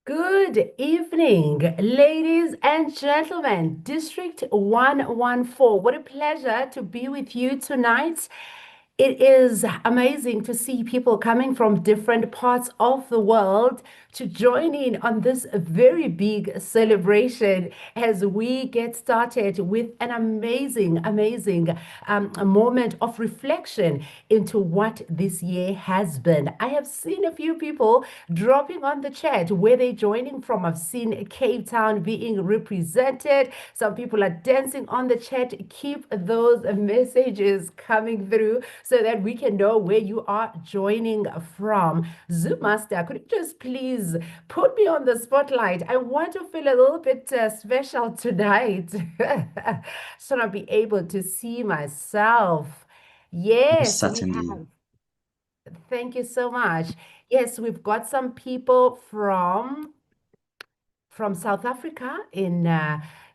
Good evening, ladies and gentlemen. District 114. What a pleasure to be with you tonight. It is amazing to see people coming from different parts of the world to join in on this very big celebration as we get started with an amazing a moment of reflection into what this year has been. I have seen a few people dropping on the chat where they're joining from. I've seen Cape Town being represented. Some people are dancing on the chat. Keep those messages coming through so that we can know where you are joining from. Zoom Master, could you just please put me on the spotlight? I want to feel a little bit special tonight. So I'll be able to see myself. Yes, we Certainly. have. Thank you so much. Yes, we've got some people from South Africa in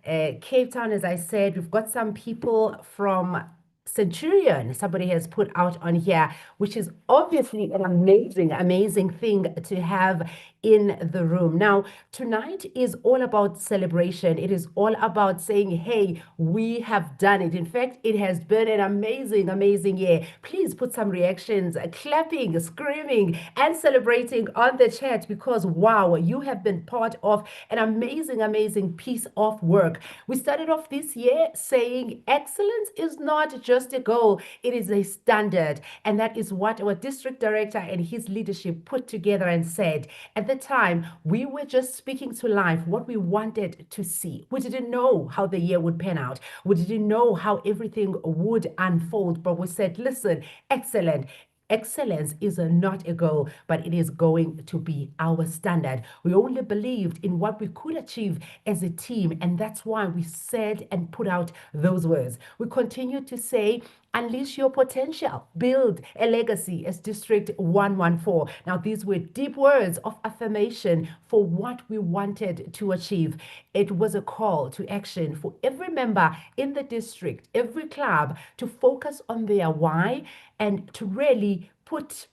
Cape Town, as I said. We've got some people from Centurion, somebody has put out on here, which is obviously an amazing thing to have in the room. Now, tonight is all about celebration. It is all about saying, hey, we have done it. In fact, it has been an amazing year. Please put some reactions, clapping, screaming, and celebrating on the chat because, wow, you have been part of an amazing piece of work. We started off this year saying excellence is not just a goal, it is a standard. And that is what our district director and his leadership put together and said. At the time, we were just speaking to life what we wanted to see. We didn't know how the year would pan out. We didn't know how everything would unfold, but we said, listen, excellent. Excellence is not a goal, but it is going to be our standard. We only believed in what we could achieve as a team, and that's why we said and put out those words. We continue to say, unleash your potential, build a legacy as District 114. Now, these were deep words of affirmation for what we wanted to achieve. It was a call to action for every member in the district, every club to focus on their why and to really put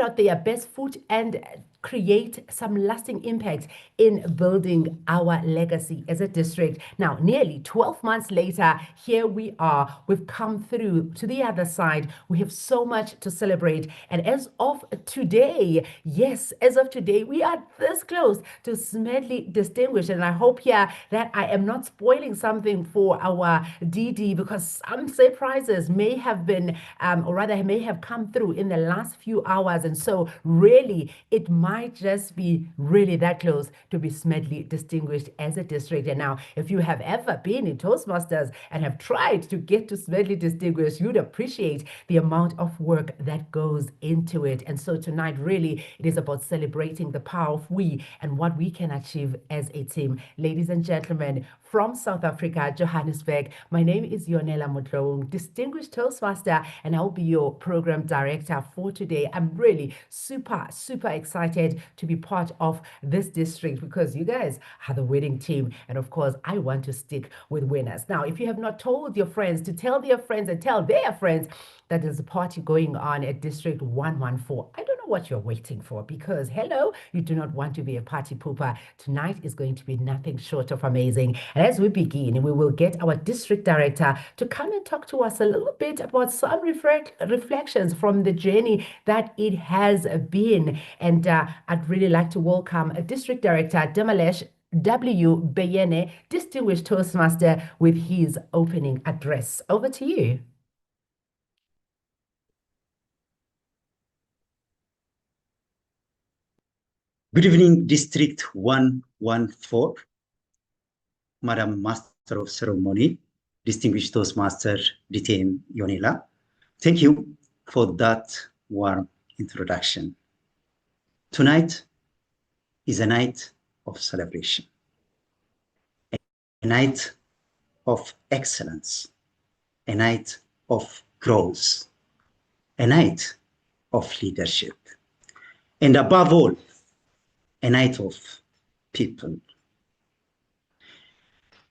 out their best foot and create some lasting impact in building our legacy as a district. Now, nearly 12 months later, here we are. We've come through to the other side. We have so much to celebrate. And as of today, yes, as of today, we are this close to Smedley Distinguished. And I hope here that I am not spoiling something for our DD, because some surprises may have been, or rather may have come through in the last few hours. And so really, it might just be really that close to be Smedley Distinguished as a district. And now, if you have ever been in Toastmasters and have tried to get to Smedley Distinguished, you'd appreciate the amount of work that goes into it. And so tonight, really, it is about celebrating the power of we and what we can achieve as a team. Ladies and gentlemen, from South Africa, Johannesburg, my name is Yonela Motlong, Distinguished Toastmaster, and I'll be your program director for today. I'm really super excited to be part of this district because you guys are the winning team. And of course, I want to stick with winners. Now, if you have not told your friends to tell their friends and tell their friends that there's a party going on at District 114, I don't know what you're waiting for, because hello, you do not want to be a party pooper. Tonight is going to be nothing short of amazing. And as we begin, we will get our district director to come and talk to us a little bit about some reflections from the journey that it has been. And I'd really like to welcome District Director Demalesh W. Beyene, Distinguished Toastmaster, with his opening address. Over to you. Good evening, District 114, Madam Master of Ceremony, Distinguished Toastmaster DTM Yonela. Thank you for that warm introduction. Tonight is a night of celebration, a night of excellence, a night of growth, a night of leadership, and above all, a night of people.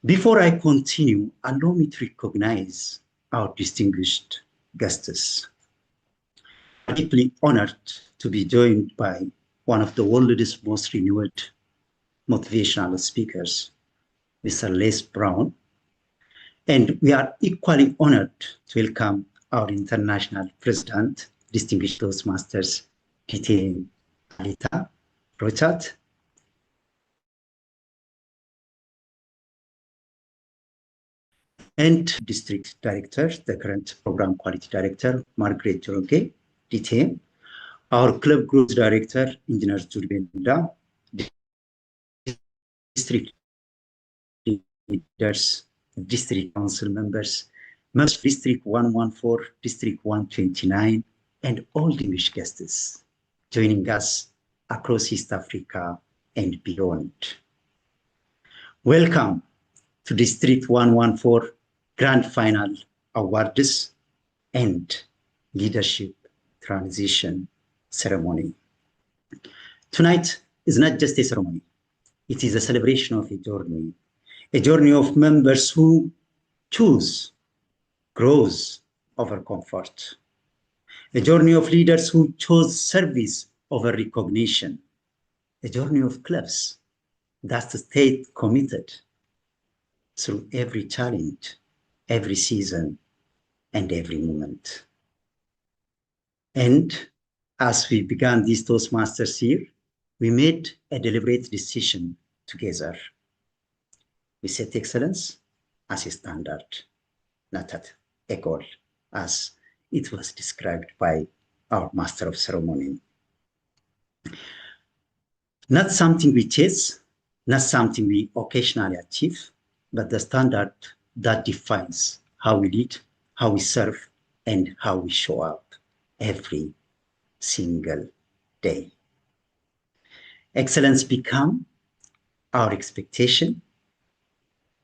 Before I continue, allow me to recognize our distinguished guests. I'm deeply honored to be joined by one of the world's most renowned motivational speakers, Mr. Les Brown. And we are equally honored to welcome our international president, Distinguished Toastmasters, DTM Alita Richard, and District Director, the current Program Quality Director, Margaret Joroge, DTM, our Club Growth Director, Engineer Juribenda, District Leaders, District Council Members, members of District 114, District 129, and all distinguished guests joining us across East Africa and beyond. Welcome to District 114 Grand Final Awards and Leadership Transition Ceremony. Tonight is not just a ceremony, it is a celebration of a journey of members who choose growth over comfort, a journey of leaders who chose service over recognition, a journey of clubs that stayed committed through every challenge, every season, and every moment. And as we began this Toastmasters year, we made a deliberate decision together. We set excellence as a standard, not at a goal, as it was described by our Master of Ceremony. Not something we chase, not something we occasionally achieve, but the standard that defines how we lead, how we serve, and how we show up every single day. Excellence become our expectation,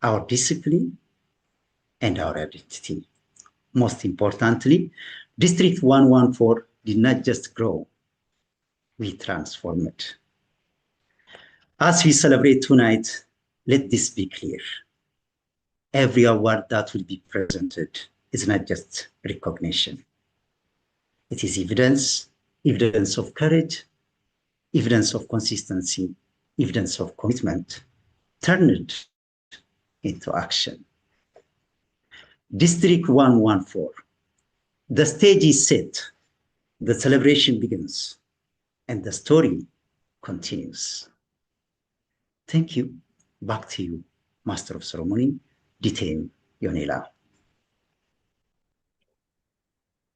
our discipline, and our identity. Most importantly, District 114 did not just grow, we transformed. As we celebrate tonight, let this be clear. Every award that will be presented is not just recognition. It is evidence, evidence of courage, evidence of consistency, evidence of commitment, turned into action. District 114. The stage is set, the celebration begins, and the story continues. Thank you. Back to you, Master of Ceremony, Detain Yonela.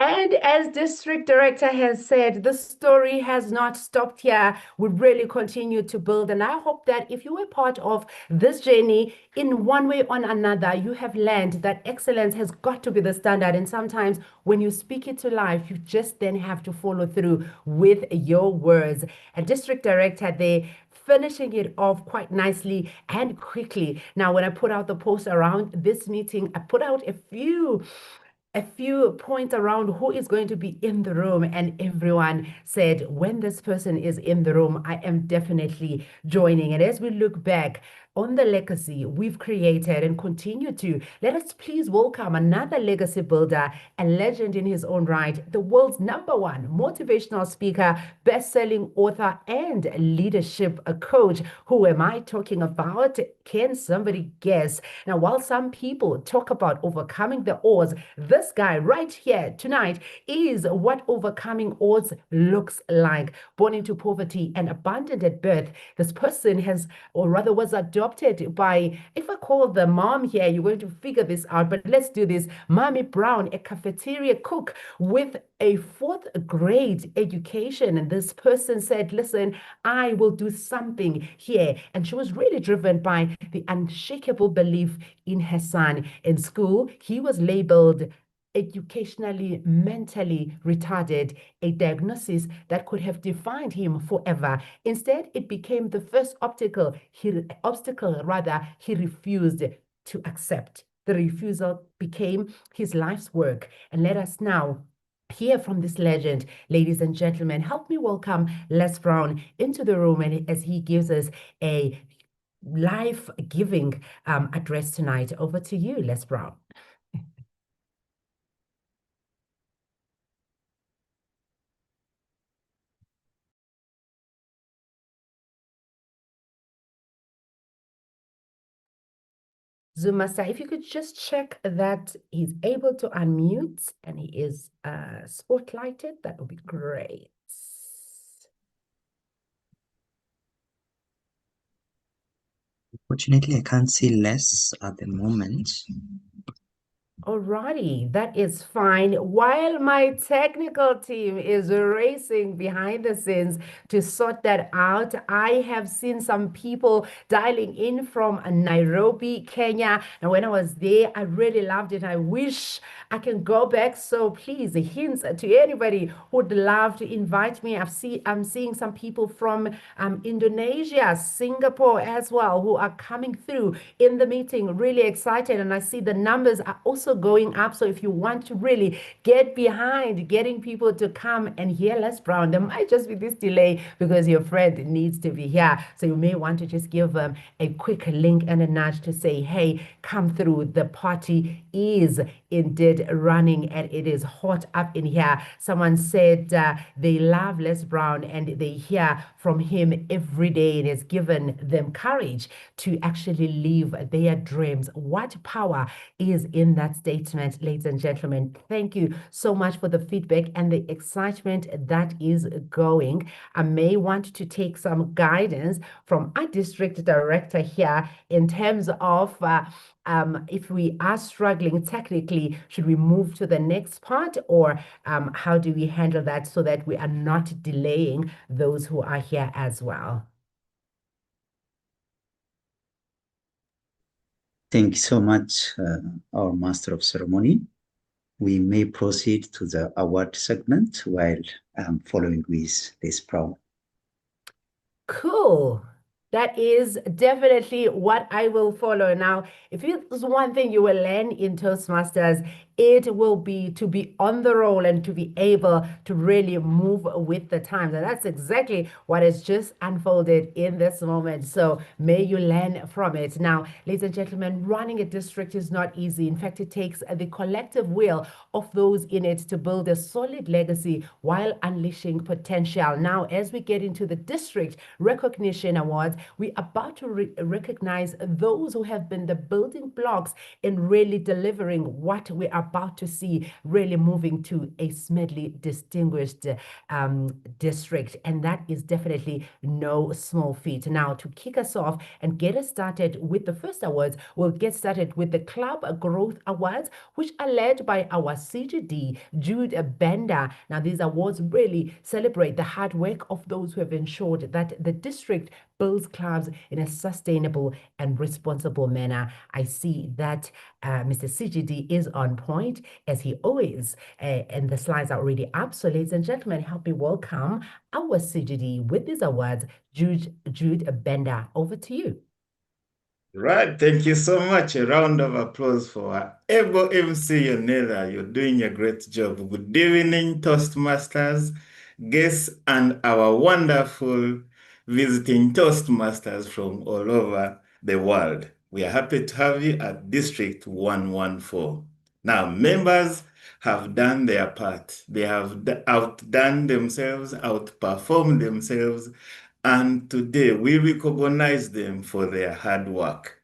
And as district director has said, the story has not stopped here. We really continue to build. And I hope that if you were part of this journey in one way or another, you have learned that excellence has got to be the standard. And sometimes when you speak it to life, you just then have to follow through with your words. And district director, they finishing it off quite nicely and quickly. Now, when I put out the post around this meeting, I put out a few points around who is going to be in the room, and everyone said, when this person is in the room, I am definitely joining. And as we look back on the legacy we've created and continue to, let us please welcome another legacy builder, a legend in his own right, the world's #1 motivational speaker, best-selling author, and leadership coach. Who am I talking about? Can somebody guess? Now, while some people talk about overcoming the odds, this guy right here tonight is what overcoming odds looks like. Born into poverty and abandoned at birth, this person has, or rather was adopted by, if I call the mom here, you're going to figure this out, but let's do this. Mommy Brown, a cafeteria cook with a 4th grade education. And this person said, listen, I will do something here. And she was really driven by the unshakable belief in her son. In school, he was labeled educationally, mentally retarded, a diagnosis that could have defined him forever. Instead, it became the first obstacle he refused to accept. The refusal became his life's work. And let us now hear from this legend. Ladies and gentlemen, help me welcome Les Brown into the room, and as he gives us a life-giving address tonight. Over to you, Les Brown. Zoom Master, if you could just check that he's able to unmute and he is spotlighted, that would be great. Unfortunately, I can't see Les at the moment. Alrighty, that is fine. While my technical team is racing behind the scenes to sort that out, I have seen some people dialing in from Nairobi, Kenya. And when I was there, I really loved it. I wish I can go back. So please, hints to anybody who would love to invite me. I'm seeing some people from Indonesia, Singapore as well, who are coming through in the meeting. Really excited. And I see the numbers are also going up. So if you want to really get behind getting people to come and hear Les Brown, there might just be this delay because your friend needs to be here. So you may want to just give them a quick link and a nudge to say, hey, come through. The party is indeed running and it is hot up in here. Someone said they love Les Brown and they hear from him every day. It has given them courage to actually live their dreams. What power is in that statement, ladies and gentlemen? Thank you so much for the feedback and the excitement that is going. I may want to take some guidance from our district director here in terms of if we are struggling technically, should we move to the next part, or how do we handle that so that we are not delaying those who are here as well? Thank you so much, our Master of Ceremony. We may proceed to the award segment while following with this program. Cool. That is definitely what I will follow. Now, if there's one thing you will learn in Toastmasters, it will be to be on the roll and to be able to really move with the times. And that's exactly what has just unfolded in this moment. So may you learn from it. Now, ladies and gentlemen, running a district is not easy. In fact, it takes the collective will of those in it to build a solid legacy while unleashing potential. Now, as we get into the district recognition awards, we're about to recognize those who have been the building blocks in really delivering what we're about to see, really moving to a Smedley distinguished district. And that is definitely no small feat. Now, to kick us off and get us started with the first awards, we'll get started with the Club Growth Awards, which are led by our CGD, Jude Bender. Now, these awards really celebrate the hard work of those who have ensured that the district builds clubs in a sustainable and responsible manner. I see that Mr. CGD is on point, as he always, and the slides are already up. So, ladies and gentlemen, help me welcome our CGD with these awards, Jude Bender. Over to you. Right, thank you so much. A round of applause for our able MC Yonela. You're doing a great job. Good evening, Toastmasters, guests, and our wonderful visiting Toastmasters from all over the world. We are happy to have you at District 114. Now, members have done their part. They have outdone themselves, outperformed themselves, and today we recognize them for their hard work.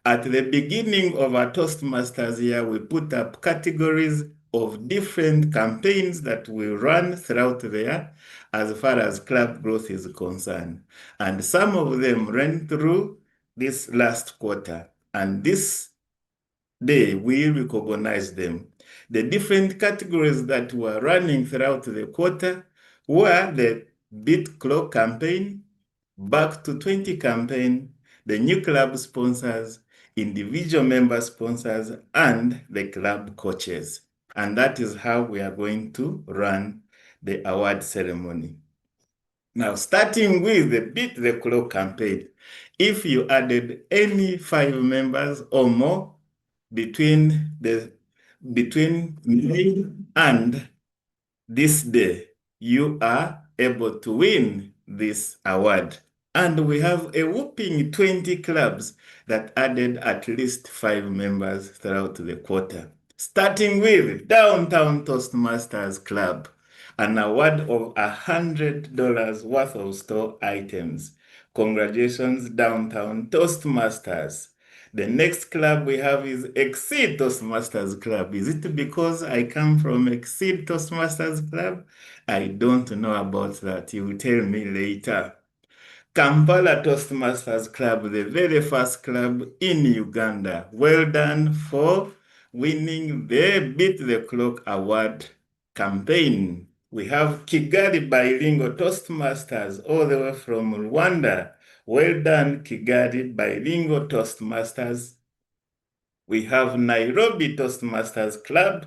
At the beginning of our Toastmasters year, we put up categories of different campaigns that we run throughout the year as far as club growth is concerned. And some of them ran through this last quarter. And this day, we recognize them. The different categories that were running throughout the quarter were the Beat Clock campaign, Back to 20 campaign, the new club sponsors, individual member sponsors, and the club coaches. And that is how we are going to run the award ceremony. Now, starting with the Beat the Clock campaign, if you added any 5 members or more between May and this day, you are able to win this award. And we have a whopping 20 clubs that added at least 5 members throughout the quarter. Starting with Downtown Toastmasters Club, an award of $100 worth of store items. Congratulations, Downtown Toastmasters. The next club we have is Exceed Toastmasters Club. Is it because I come from Exceed Toastmasters Club? I don't know about that. You will tell me later. Kampala Toastmasters Club, the very first club in Uganda. Well done for winning the Beat the Clock Award campaign. We have Kigali Bilingual Toastmasters all the way from Rwanda. Well done, Kigali Bilingual Toastmasters. We have Nairobi Toastmasters Club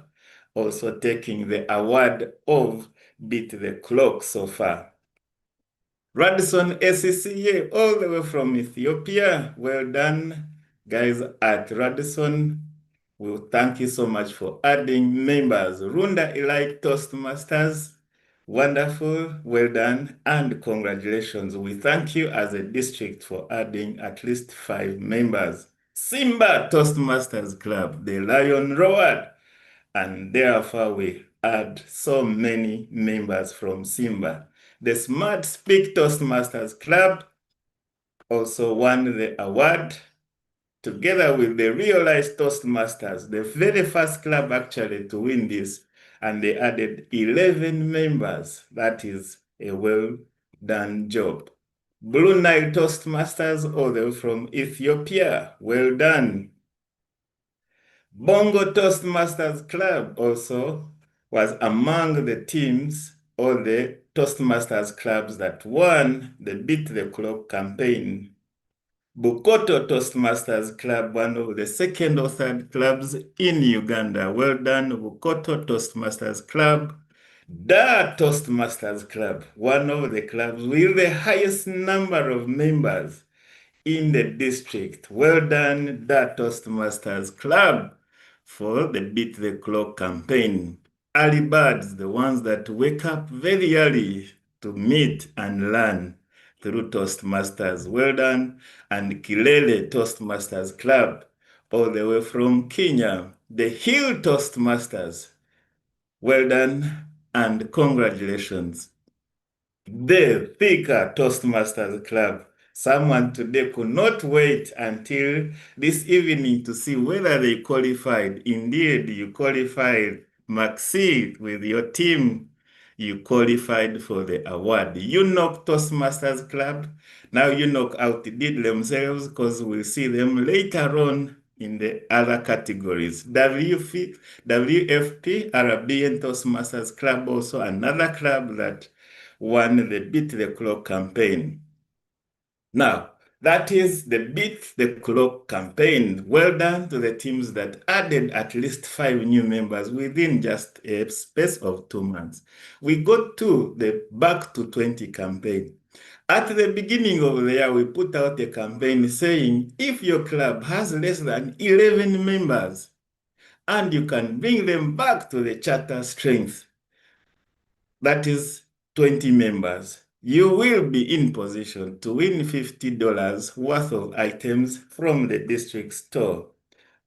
also taking the award of Beat the Clock so far. Radisson SCCA all the way from Ethiopia. Well done, guys at Radisson. We thank you so much for adding members. Runda Elite Toastmasters, wonderful, well done, and congratulations. We thank you as a district for adding at least 5 members. Simba Toastmasters Club, the Lion Roared, and therefore we add so many members from Simba. The Smart Speak Toastmasters Club also won the award together with the Realized Toastmasters, the very first club actually to win this, and they added 11 members. That is a well done job. Blue Nile Toastmasters, all the way from Ethiopia, well done. Bongo Toastmasters Club also was among the teams or the Toastmasters clubs that won the Beat the Clock campaign. Bukoto Toastmasters Club, one of the second or third clubs in Uganda. Well done, Bukoto Toastmasters Club. The Toastmasters Club, one of the clubs with the highest number of members in the district. Well done, the Toastmasters Club, for the Beat the Clock campaign. Early birds, the ones that wake up very early to meet and learn through Toastmasters. Well done. And Kilele Toastmasters Club, all the way from Kenya. The Hill Toastmasters. Well done and congratulations. The Thika Toastmasters Club. Someone today could not wait until this evening to see whether they qualified. Indeed, you qualified. Maxi, with your team, you qualified for the award. You knock Toastmasters Club. Now you knock outdid themselves because we'll see them later on in the other categories. WFP, Arabian Toastmasters Club, also another club that won the Beat the Clock campaign. Now, that is the Beat the Clock campaign. Well done to the teams that added at least 5 new members within just a space of 2 months. We got to the Back to 20 campaign. At the beginning of the year, we put out a campaign saying, if your club has less than 11 members and you can bring them back to the charter strength, that is 20 members, you will be in position to win $50 worth of items from the district store.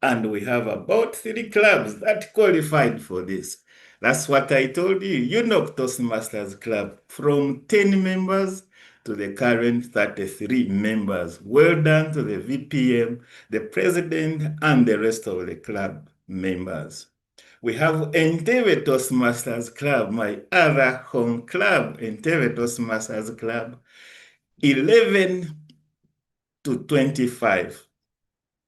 And we have about 3 clubs that qualified for this. That's what I told you. You knocked Toastmasters Club from 10 members to the current 33 members. Well done to the VPM, the president, and the rest of the club members. We have Entebbe Toastmasters Club, my other home club, Entebbe Toastmasters Club, 11 to 25.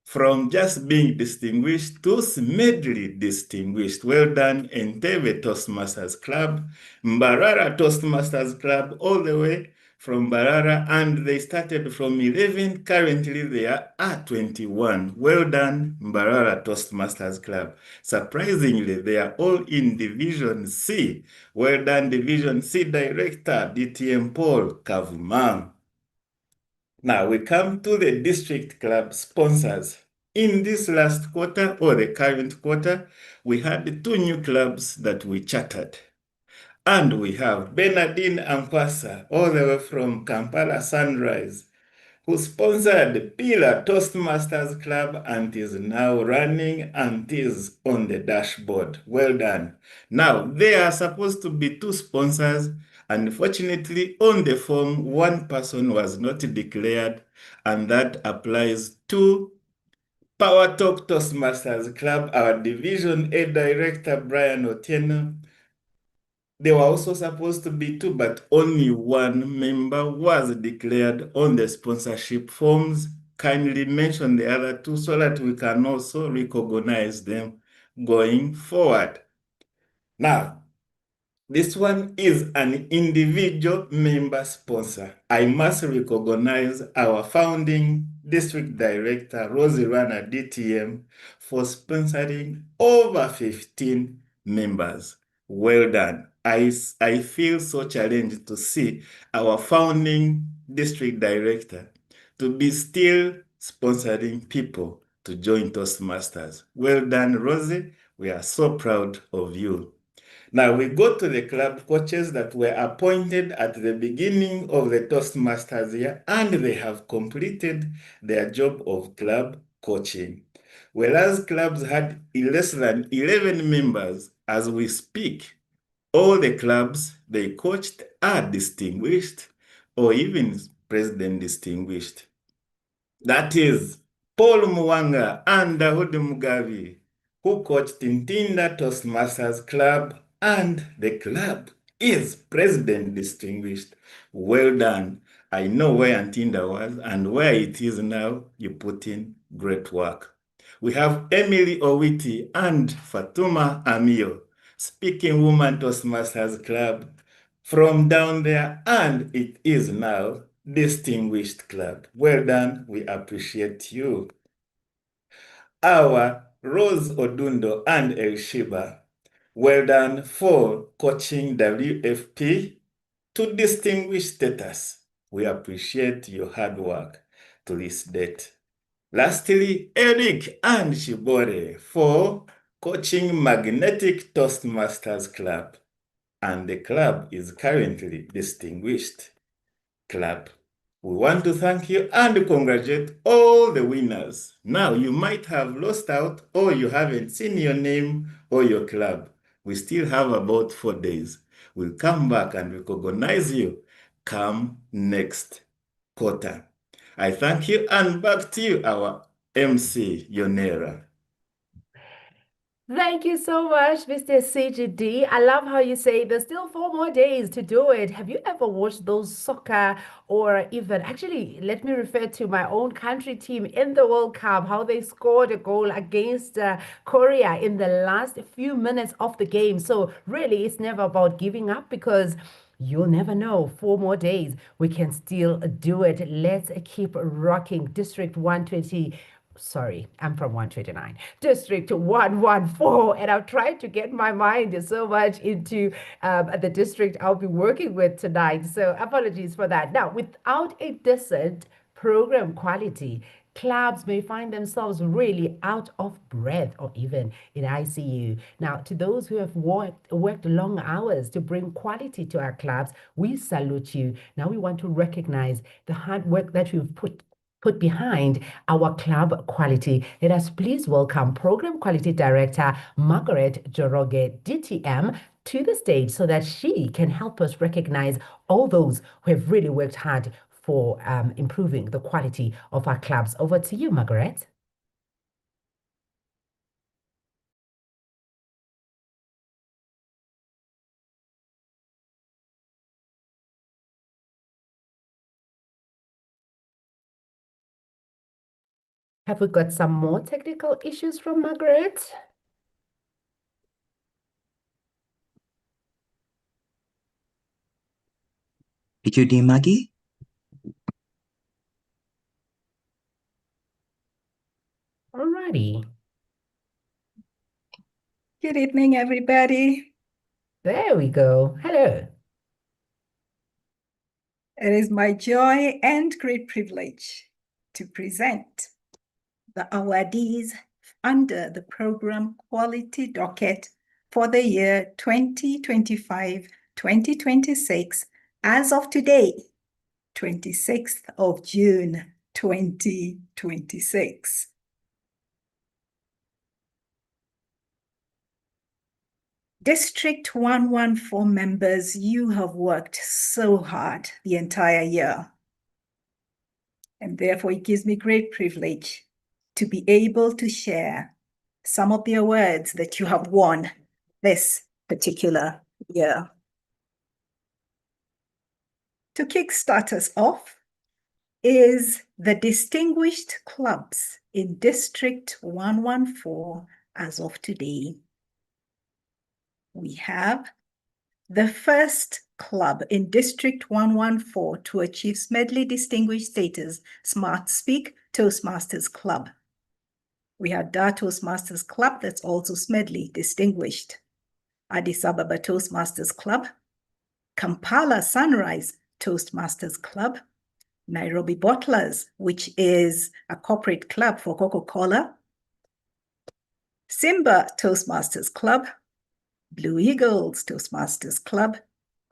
From just being distinguished to smedley distinguished. Well done, Entebbe Toastmasters Club, Mbarara Toastmasters Club, all the way from Mbarara, and they started from 11. Currently, they are at 21. Well done, Mbarara Toastmasters Club. Surprisingly, they are all in Division C. Well done, Division C Director, DTM Paul Kavumam. Now we come to the district club sponsors. In this last quarter or the current quarter, we had 2 new clubs that we chartered. And we have Bernardine Ampasa, all the way from Kampala Sunrise, who sponsored Pillar Toastmasters Club and is now running and is on the dashboard. Well done. Now, there are supposed to be 2 sponsors. Unfortunately, on the form, 1 person was not declared, and that applies to Power Talk Toastmasters Club, our Division A Director, Brian Otieno. There were also supposed to be 2, but only 1 member was declared on the sponsorship forms. Kindly mention the other 2 so that we can also recognize them going forward. Now, this one is an individual member sponsor. I must recognize our founding district director, Rosie Rana DTM, for sponsoring over 15 members. Well done. I feel so challenged to see our founding district director to be still sponsoring people to join Toastmasters. Well done, Rosie. We are so proud of you. Now we go to the club coaches that were appointed at the beginning of the Toastmasters year, and they have completed their job of club coaching. Whereas clubs had less than 11 members, as we speak, all the clubs they coached are distinguished or even president distinguished. That is Paul Mwanga and Dahoud Mugavi, who coached Tintinda Toastmasters Club, and the club is president distinguished. Well done. I know where Ntinda was and where it is now. You put in great work. We have Emily Owiti and Fatuma Amio, Speaking Woman Toastmasters Club, from down there, and it is now distinguished club. Well done. We appreciate you. Our Rose Odundo and Elshiba, Well done for coaching WFP to distinguished status. We appreciate your hard work to this date. Lastly, Eric and Shibore for coaching Magnetic Toastmasters Club, and the club is currently distinguished club. We want to thank you and congratulate all the winners. Now, you might have lost out or you haven't seen your name or your club. We still have about 4 days. We'll come back and recognize you come next quarter. I thank you and back to you, our MC, Yonera. Thank you so much, Mr. CGD. I love how you say there's still 4 more days to do it. Have you ever watched those soccer or even, actually, let me refer to my own country team in the World Cup, how they scored a goal against Korea in the last few minutes of the game. So really, it's never about giving up because you'll never know. 4 more days, we can still do it. Let's keep rocking. District 120. Sorry, I'm from 129. District 114. And I've tried to get my mind so much into the district I'll be working with tonight. So apologies for that. Now, without a decent program quality, clubs may find themselves really out of breath or even in ICU. Now, to those who have worked long hours to bring quality to our clubs, we salute you. Now, we want to recognize the hard work that you've put behind our club quality. Let us please welcome Program Quality Director Margaret Joroge, DTM, to the stage so that she can help us recognize all those who have really worked hard for improving the quality of our clubs. Over to you, Margaret. Have we got some more technical issues from Margaret? Did you do Maggie? Alrighty. Good evening, everybody. There we go. Hello. It is my joy and great privilege to present the awardees under the program Quality Docket for the year 2025-2026 as of today, 26th of June, 2026. District 114 members, you have worked so hard the entire year. And therefore, it gives me great privilege to be able to share some of the awards that you have won this particular year. To kickstart us off is the distinguished clubs in District 114 as of today. We have the first club in District 114 to achieve Smedley Distinguished status, Smart Speak Toastmasters Club. We have Dar Toastmasters Club that's also Smedley Distinguished. Addis Ababa Toastmasters Club, Kampala Sunrise Toastmasters Club, Nairobi Bottlers, which is a corporate club for Coca-Cola, Simba Toastmasters Club, Blue Eagles Toastmasters Club,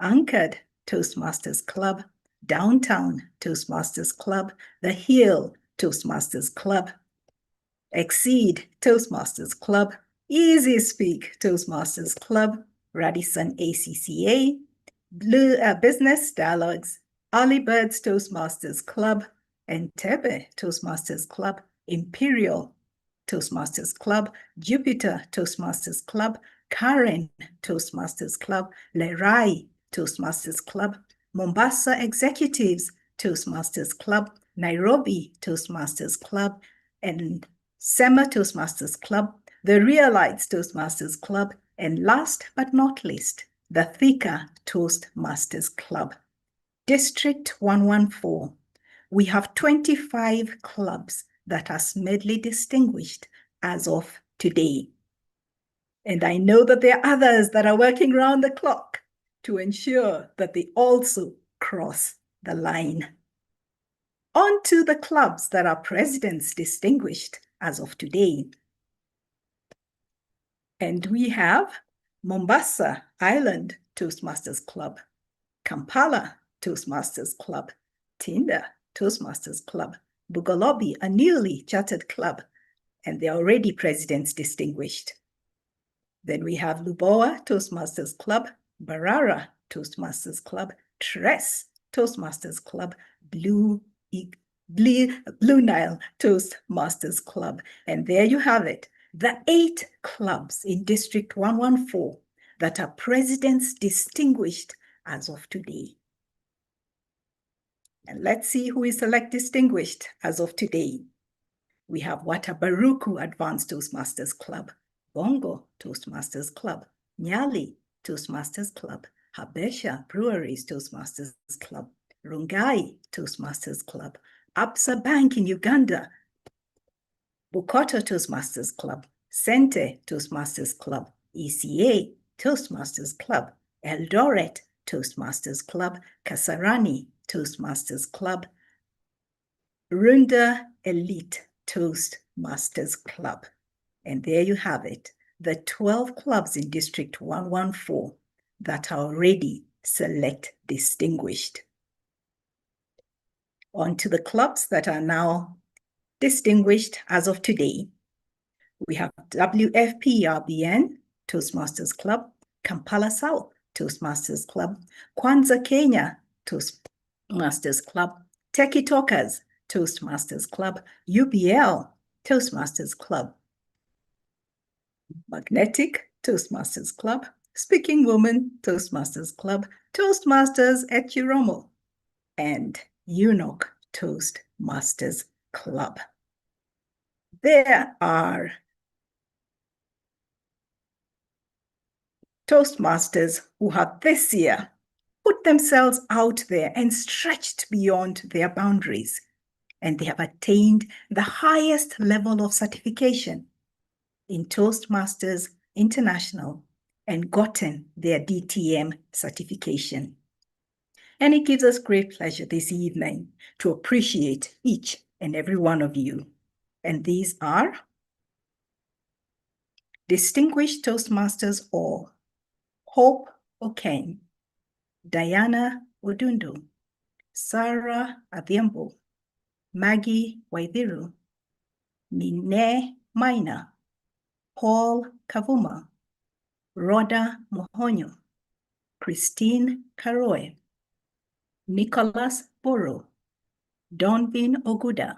Anchored Toastmasters Club, Downtown Toastmasters Club, The Hill Toastmasters Club, Exceed Toastmasters Club, Easy Speak Toastmasters Club, Radisson ACCA, Business Dialogues, Early Birds Toastmasters Club, Entebbe Toastmasters Club, Imperial Toastmasters Club, Jupiter Toastmasters Club, Karen Toastmasters Club, Lerai Toastmasters Club, Mombasa Executives Toastmasters Club, Nairobi Toastmasters Club, and Sema Toastmasters Club, the Realites Toastmasters Club, and last but not least, the Thika Toastmasters Club. District 114, we have 25 clubs that are Smedley distinguished as of today. And I know that there are others that are working around the clock to ensure that they also cross the line. On to the clubs that our presidents distinguished as of today. And we have Mombasa Island Toastmasters Club, Kampala Toastmasters Club, Tinda Toastmasters Club, Bugalobi, a newly chartered club, and they're already presidents distinguished. Then we have Luboa Toastmasters Club, Barara Toastmasters Club, Tres Toastmasters Club, Blue Nile Toastmasters Club. And there you have it, the 8 clubs in District 114 that are presidents distinguished as of today. And let's see who is select distinguished as of today. We have Watabaruku Advanced Toastmasters Club, Bongo Toastmasters Club, Nyali Toastmasters Club, Habesha Breweries Toastmasters Club, Rungai Toastmasters Club, Absa Bank in Uganda, Bukoto Toastmasters Club, Sente Toastmasters Club, ECA Toastmasters Club, Eldoret Toastmasters Club, Kasarani Toastmasters Club, Runda Elite Toastmasters Club. And there you have it, the 12 clubs in District 114 that are already select distinguished. On to the clubs that are now distinguished as of today. We have WFPRBN Toastmasters Club, Kampala South Toastmasters Club, Kwanza Kenya Toastmasters Club, Teki Talkers Toastmasters Club, UBL Toastmasters Club, Magnetic Toastmasters Club, Speaking Woman Toastmasters Club, Toastmasters at Chiromo, and Eunuch Toastmasters Club. There are Toastmasters who have this year put themselves out there and stretched beyond their boundaries, and they have attained the highest level of certification in Toastmasters International and gotten their DTM certification. And it gives us great pleasure this evening to appreciate each and every one of you. And these are Distinguished Toastmasters all: Hope Okeng, Diana Odundu, Sarah Adhiambo, Maggie Waithiru, Nine Maina, Paul Kavuma, Rhoda Mohonyo, Christine Karoe, Nicholas Boro, Donvin Oguda,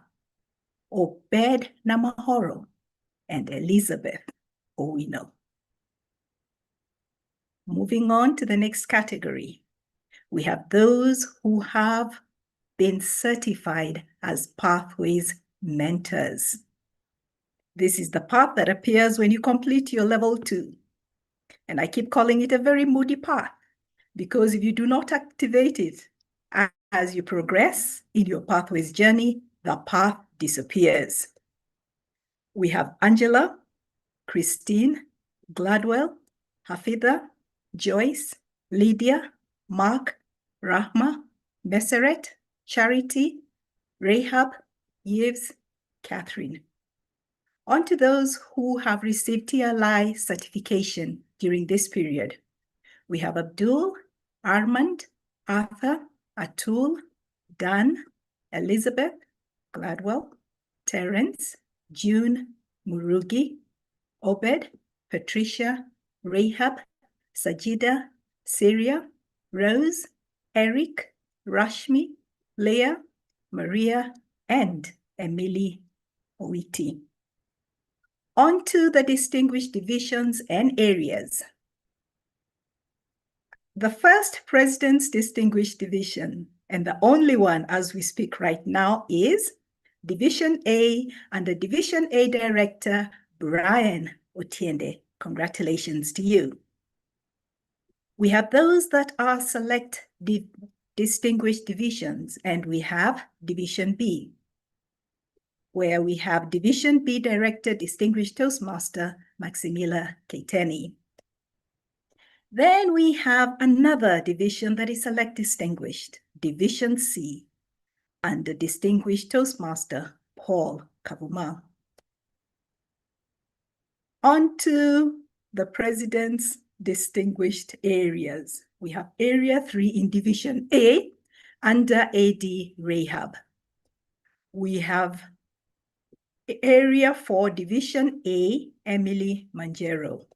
Obed Namahoro, and Elizabeth Owino. Moving on to the next category, we have those who have been certified as Pathways Mentors. This is the path that appears when you complete your level 2. And I keep calling it a very moody path, because if you do not activate it as you progress in your Pathways journey, the path disappears. We have Angela, Christine, Gladwell, Hafida, Joyce, Lydia, Mark, Rahma, Messeret, Charity, Rahab, Yves, Catherine. On to those who have received TLI certification during this period. We have Abdul, Armand, Arthur, Atul, Dan, Elizabeth, Gladwell, Terence, June, Murugi, Obed, Patricia, Rahab, Sajida, Syria, Rose, Eric, Rashmi, Leah, Maria, and Emily Owiti. On to the distinguished divisions and areas. The first President's Distinguished Division, and the only one as we speak right now, is Division A under Division A Director Brian Otiende. Congratulations to you. We have those that are select distinguished divisions, and we have Division B, where we have Division B Director Distinguished Toastmaster Maximila Keiteni. Then we have another division that is select distinguished, Division C, under Distinguished Toastmaster Paul Kavuma. On to the President's distinguished areas. We have Area 3 in Division A under AD Rahab. We have Area 4, Division A, Emily Manjero.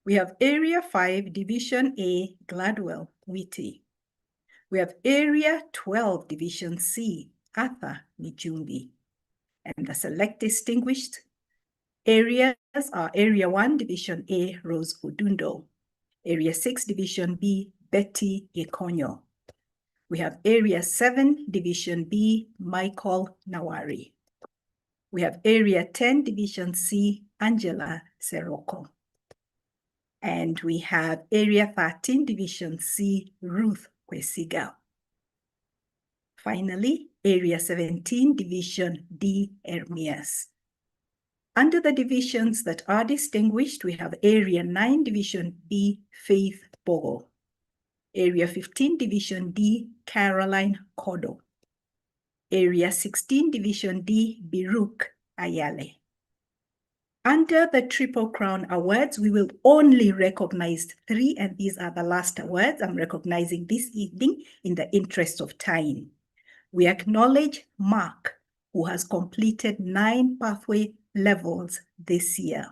We have Area 5, Division A, Gladwell Witty. We have Area 12, Division C, Arthur Mijumbi. And the select distinguished areas are Area 1, Division A, Rose Udundo. Area 6, Division B, Betty Yekonyo. We have Area 7, Division B, Michael Nawari. We have Area 10, Division C, Angela Seroko. And we have Area 13, Division C, Ruth Kwesiga. Finally, Area 17, Division D, Ermias. Under the divisions that are distinguished, we have Area 9, Division B, Faith Bogo. Area 15, Division D, Caroline Kodo. Area 16, Division D, Biruk Ayale. Under the Triple Crown Awards, we will only recognize 3, and these are the last awards I'm recognizing this evening in the interest of time. We acknowledge Mark, who has completed 9 pathway levels this year.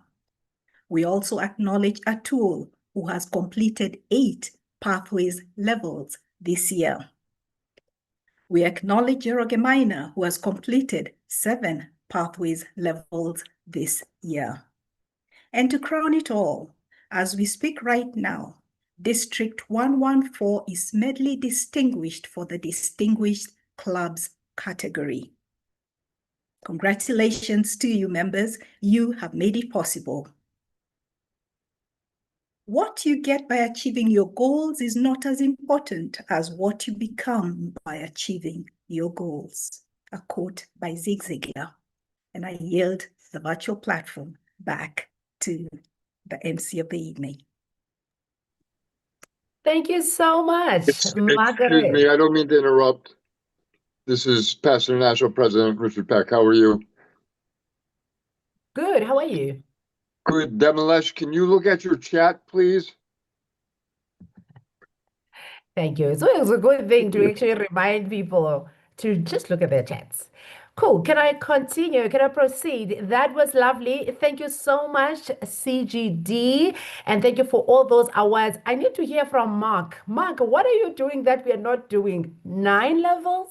We also acknowledge Atul, who has completed 8 pathways levels this year. We acknowledge Jerogemina, who has completed 7 pathways levels this year. And to crown it all, as we speak right now, District 114 is medley distinguished for the Distinguished Clubs category. Congratulations to you, members. You have made it possible. What you get by achieving your goals is not as important as what you become by achieving your goals. A quote by Zig Ziglar. And I yield the virtual platform back to the MC of the evening. Thank you so much, Excuse Margaret. me, I don't mean to interrupt. This is Pastor National President Richard Peck. How are you? Good, how are you? Good. Demilesh, can you look at your chat, please? Thank you. So it's a good thing to actually remind people to just look at their chats. Cool. Can I continue? Can I proceed? That was lovely. Thank you so much, CGD. And thank you for all those awards. I need to hear from Mark. Mark, what are you doing that we are not doing? 9 levels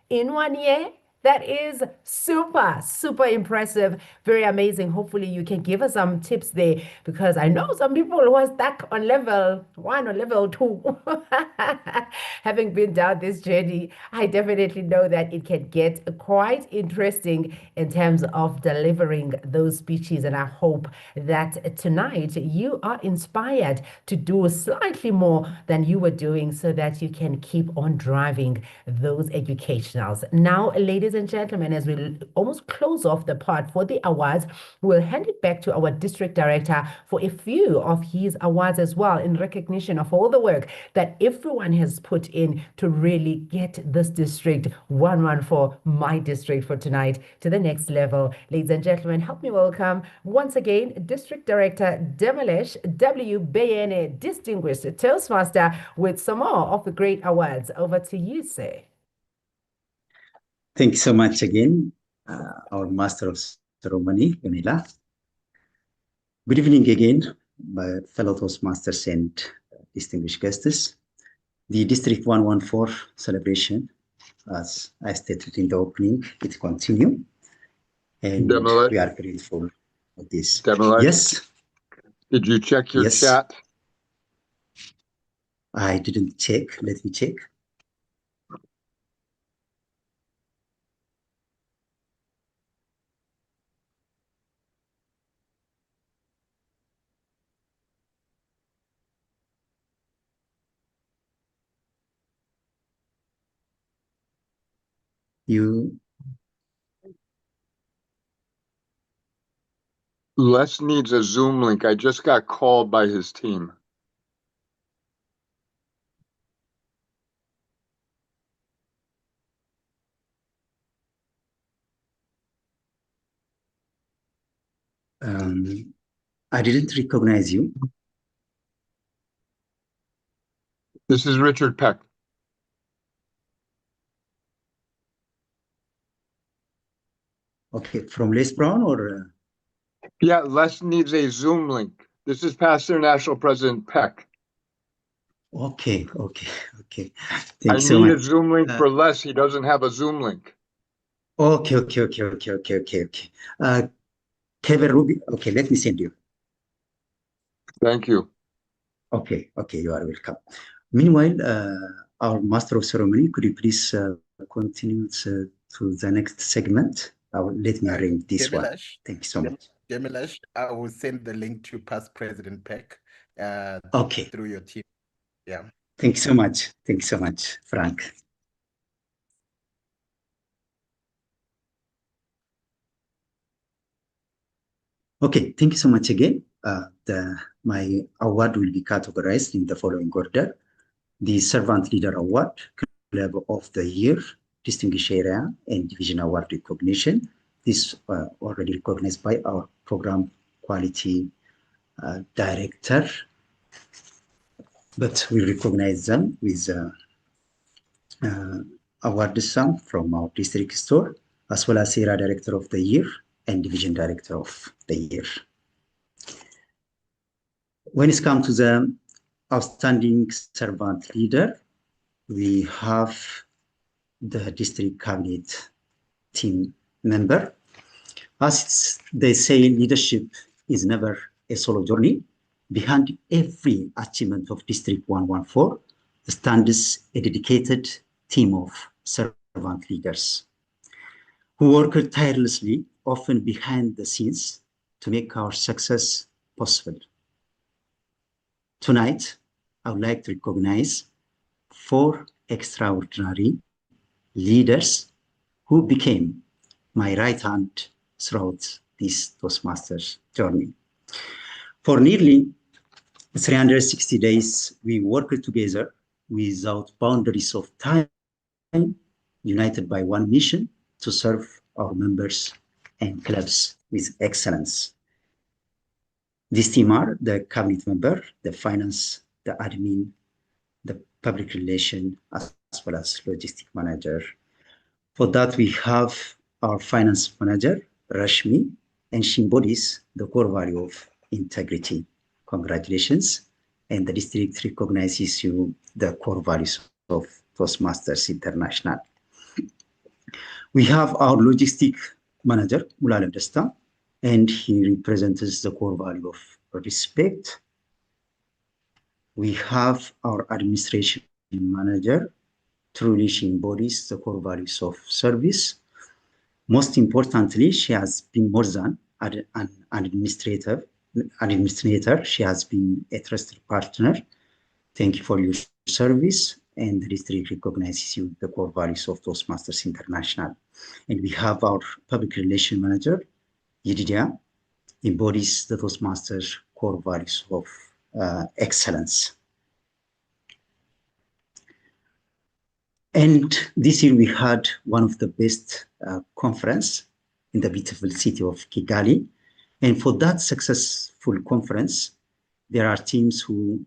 in 1 year? That is super, super impressive. Very amazing. Hopefully, you can give us some tips there because I know some people who are stuck on level 1 or level 2. Having been down this journey, I definitely know that it can get quite interesting in terms of delivering those speeches. And I hope that tonight you are inspired to do slightly more than you were doing so that you can keep on driving those educationals. Now, ladies and gentlemen, as we almost close off the part for the awards, we'll hand it back to our district director for a few of his awards as well, in recognition of all the work that everyone has put in to really get this district 114, my district for tonight, to the next level. Ladies and gentlemen, help me welcome once again District Director Demilesh W. Bayene, Distinguished Toastmaster, with some more of the great awards. Over to you, sir. Thank you so much again, our Master of Ceremony, Yamila. Good evening again, my fellow Toastmasters and distinguished guests. The District 114 celebration, as I stated in the opening, it continues. And Demilesh? we are grateful for this. Demilesh? Yes? Did you check your Yes. chat? I didn't check. Let me check. You Les needs a Zoom link. I just got called by his team. I didn't recognize you. This is Richard Peck. Okay, from Les Brown or? Yeah, Les needs a Zoom link. This is Pastor National President Peck. Okay. Thank I you so need a much. Zoom link for Les. He doesn't have a Zoom link. Okay. Kevin Ruby. Okay, let me send you. Thank you. Okay, you are welcome. Meanwhile, our master of ceremony, could you please continue to the next segment? Let me arrange this one. Thank you so much. Jemilash, I will send the link to past President Peck Okay. through your team. Yeah. Thank you so much. Thank you so much, Frank. Okay, thank you so much again. My award will be categorized in the following order. The Servant Leader Award, Club of the Year, Distinguished Area and Division Award recognition. This already recognized by our Program Quality Director, but we recognize them with award sum from our district store, as well as Area Director of the Year and Division Director of the Year. When it comes to the Outstanding Servant Leader, we have the district cabinet team member. As they say, leadership is never a solo journey. Behind every achievement of District 114 stands a dedicated team of servant leaders who work tirelessly, often behind the scenes, to make our success possible. Tonight, I would like to recognize 4 extraordinary leaders who became my right hand throughout this Toastmasters journey. For nearly 360 days, we worked together without boundaries of time, united by one mission: to serve our members and clubs with excellence. This team are the cabinet member, the finance, the admin, the public relation, as well as logistic manager. For that, we have our finance manager, Rashmi, and she embodies the core value of integrity. Congratulations. And the district recognizes you the core values of Toastmasters International. We have our logistic manager, Mulal Desta, and he represents the core value of respect. We have our administration manager. Truly, she embodies the core values of service. Most importantly, she has been more than an administrator. She has been a trusted partner. Thank you for your service, and the district recognizes you the core values of Toastmasters International. And we have our public relation manager, Yedidia, embodies the Toastmasters core values of excellence. And this year we had one of the best conference in the beautiful city of Kigali. And for that successful conference, there are teams who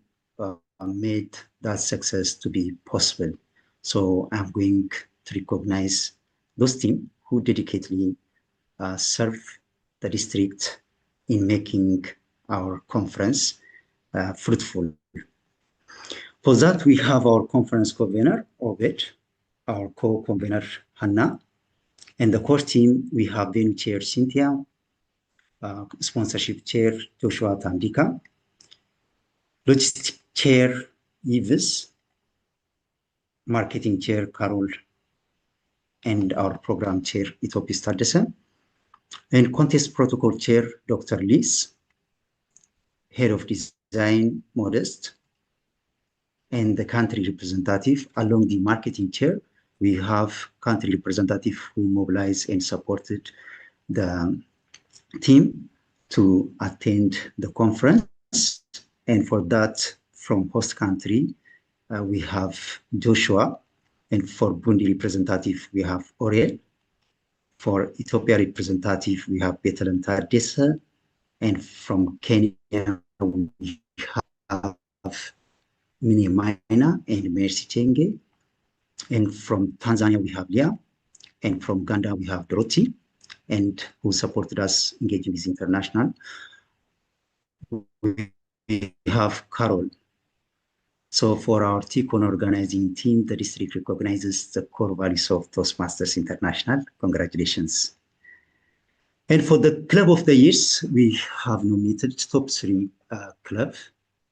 made that success to be possible. So I'm going to recognize those teams who dedicatedly serve the district in making our conference fruitful. For that, we have our conference convener, Obed, our co-convener, Hannah, and the core team, we have venue chair, Cynthia, sponsorship chair, Joshua Tandika, logistic chair, Yves, marketing chair, Carol, and our program chair, Itopis Tadesen, and contest protocol chair, Dr. Liz, head of design, Modest, and the country representative. Along the marketing chair, we have country representative who mobilized and supported the team, to attend the conference. And for that, from host country, we have Joshua. And for Burundi representative, we have Oriel. For Ethiopia representative, we have Bethlehem Tadessa. And from Kenya, we have Mini Maina and Mercy Chenge. And from Tanzania, we have Leah. And from Uganda, we have Dorothy, and who supported us engaging with international. We have Carol. So for our TCON organizing team, the district recognizes the core values of Toastmasters International. Congratulations. And for the Club of the Years, we have nominated top 3 club.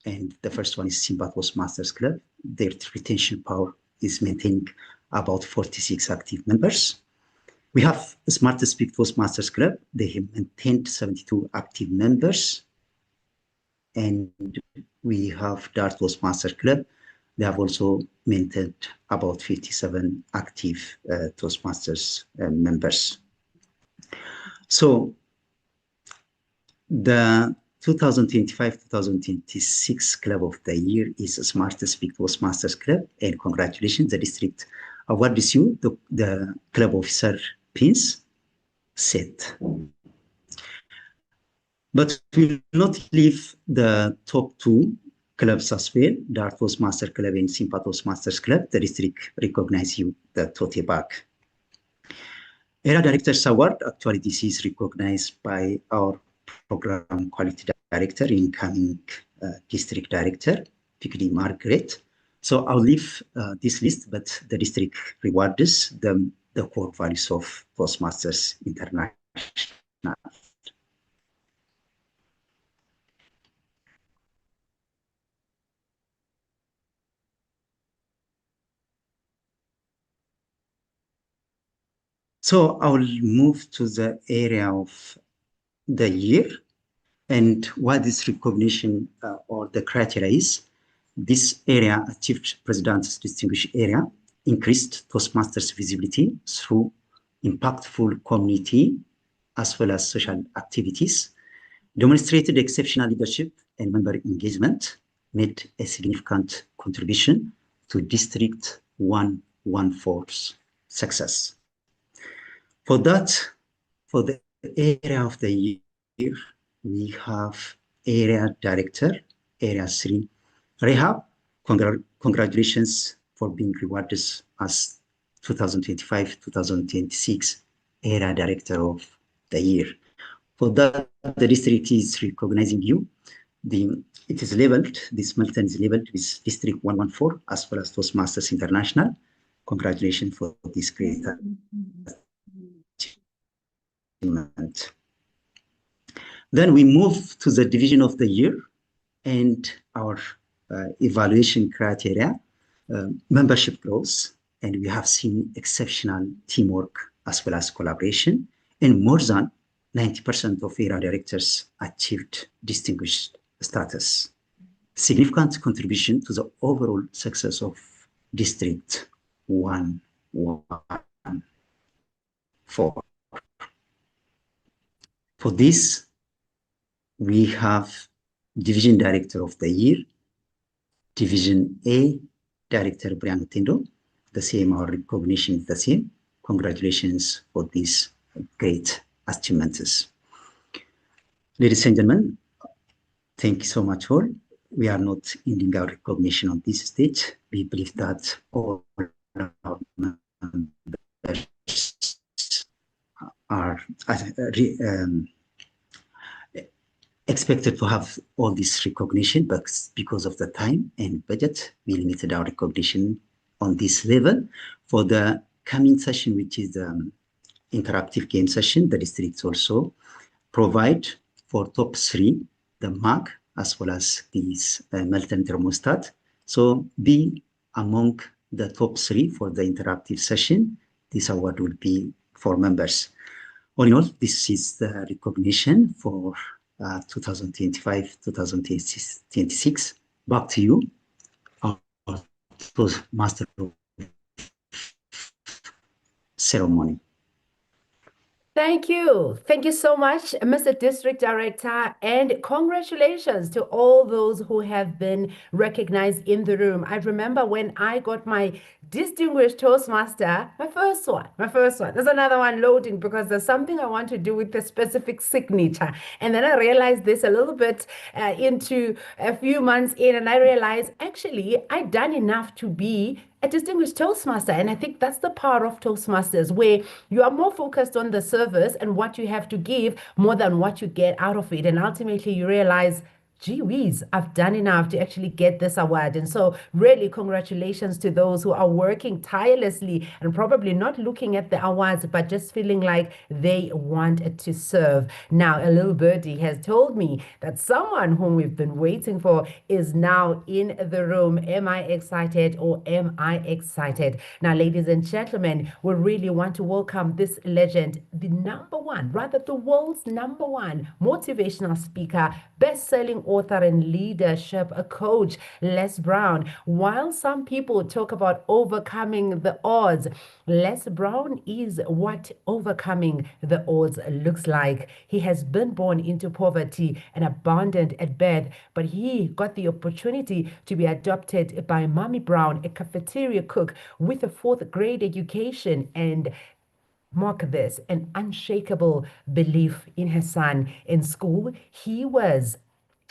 And the first one is Simba Toastmasters Club. Their retention power is maintaining about 46 active members. We have Smart Speak Toastmasters Club. They have maintained 72 active members. And we have Dart Toastmasters Club. They have also maintained about 57 active Toastmasters members. So the 2025-2026 Club of the Year is Smart Speak Toastmasters Club, and congratulations, the district awards you the club officer pins set. But we'll not leave the top 2 clubs as well, the Toastmasters Club and Simpa Toastmasters Club. The district recognize you the tote bag. Area Directors Award, actually this is recognized by our Program Quality Director, incoming District Director, PQD Margaret. So I'll leave this list, but the district rewards the core values of Toastmasters International. So I will move to the area of the year, and what this recognition or the criteria is. This area achieved President's Distinguished Area, increased Toastmasters visibility through impactful community as well as social activities, demonstrated exceptional leadership and member engagement, made a significant contribution to District 114's success. For that, for the area of the year, we have Area Director, Area 3, Rehab. Congratulations for being rewarded as 2025-2026 Area Director of the Year. For that, the district is recognizing you. It is labeled, this milestone is labeled with District 114 as well as Toastmasters International. Congratulations for this great achievement. Then we move to the Division of the Year and our evaluation criteria, membership growth, and we have seen exceptional teamwork as well as collaboration, and more than 90% of area directors achieved distinguished status. Significant contribution to the overall success of District 114. For this, we have Division Director of the Year, Division A, Director Brian Tendo. The same, our recognition is the same. Congratulations for these great achievements. Ladies and gentlemen, thank you so much all. We are not ending our recognition on this stage. We believe that all our members are expected to have all this recognition, but because of the time and budget, we limited our recognition on this level. For the coming session, which is the interactive game session, the districts also provide for top 3 the mug as well as this Melton thermostat. So be among the top 3 for the interactive session. This award will be for members. All in all, this is the recognition for 2025-2026. Back to you, our Master ceremony. Thank you. Thank you so much, Mr. District Director, and congratulations to all those who have been recognized in the room. I remember when I got my Distinguished Toastmaster, my first one. There's another one loading because there's something I want to do with the specific signature. And then I realized this a little bit into a few months in, and I realized actually I'd done enough to be a distinguished Toastmaster. And I think that's the power of Toastmasters, where you are more focused on the service and what you have to give more than what you get out of it. And ultimately, you realize, gee whiz, I've done enough to actually get this award. And so, really, congratulations to those who are working tirelessly and probably not looking at the awards, but just feeling like they want to serve. Now, a little birdie has told me that someone whom we've been waiting for is now in the room. Am I excited or am I excited? Now, ladies and gentlemen, we really want to welcome this legend, the number one, rather the world's number one motivational speaker, best-selling author and leadership coach, Les Brown. While some people talk about overcoming the odds, Les Brown is what overcoming the odds looks like. He has been born into poverty and abandoned at birth, but he got the opportunity to be adopted by Mommy Brown, a cafeteria cook with a fourth grade education, and mark this, an unshakable belief in her son. In school, he was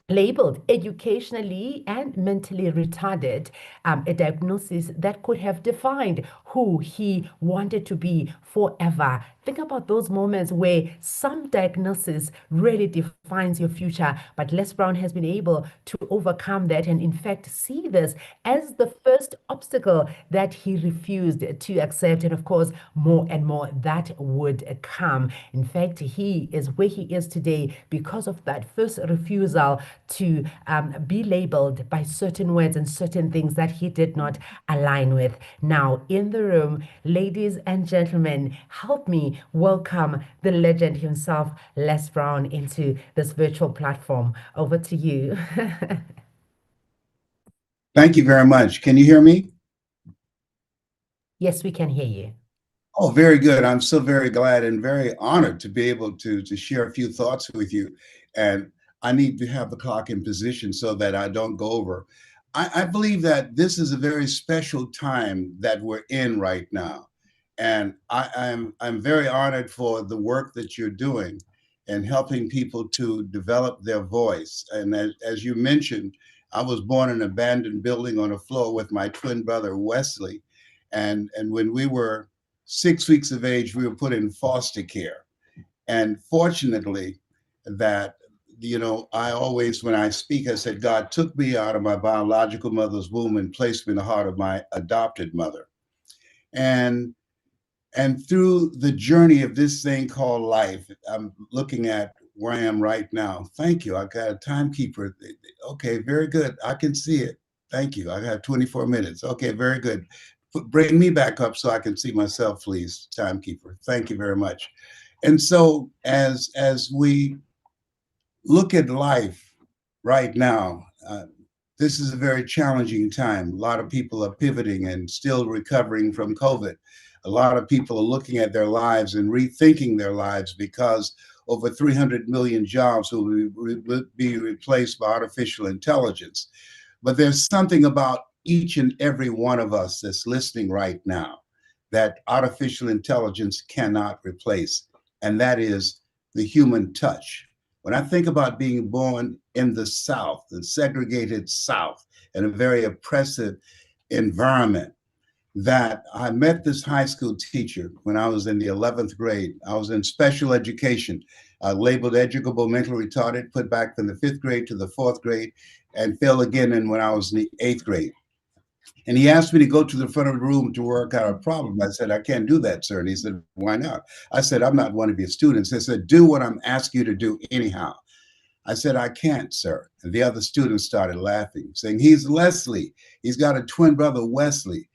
labeled educationally and mentally retarded, a diagnosis that could have defined who he wanted to be forever. Think about those moments where some diagnosis really defines your future, but Les Brown has been able to overcome that and, in fact, see this as the first obstacle that he refused to accept. And of course, more and more that would come. In fact, he is where he is today because of that first refusal to be labeled by certain words and certain things that he did not align with. Now, in the room, ladies and gentlemen, help me welcome the legend himself, Les Brown, into this virtual platform. Over to you. Thank you very much. Can you hear me? Yes, we can hear you. Oh, very good. I'm so very glad and very honored to be able to share a few thoughts with you. And I need to have the clock in position so that I don't go over. I believe that this is a very special time that we're in right now. And I'm very honored for the work that you're doing and helping people to develop their voice. And as you mentioned, I was born in an abandoned building on a floor with my twin brother, Wesley. And when we were 6 weeks of age, we were put in foster care. And fortunately, that, you know, I always, when I speak, I said, God took me out of my biological mother's womb and placed me in the heart of my adopted mother. And through the journey of this thing called life, I'm looking at where I am right now. Thank you. I got a timekeeper. Okay, very good. I can see it. Thank you. I got 24 minutes. Okay, very good. Bring me back up so I can see myself, please, timekeeper. Thank you very much. And so as we look at life right now, this is a very challenging time. A lot of people are pivoting and still recovering from COVID. A lot of people are looking at their lives and rethinking their lives because over 300 million jobs will be replaced by artificial intelligence. But there's something about each and every one of us that's listening right now that artificial intelligence cannot replace, and that is the human touch. When I think about being born in the South, the segregated South, in a very oppressive environment, that I met this high school teacher when I was in the 11th grade. I was in special education, labeled educable, mentally retarded, put back from the 5th grade to the 4th grade, and fell again when I was in the 8th grade. And he asked me to go to the front of the room to work out a problem. I said, I can't do that, sir. And he said, why not? I said, I'm not one of your students. He said, do what I'm asking you to do anyhow. I said, I can't, sir. And the other students started laughing, saying, he's Leslie. He's got a twin brother, Wesley.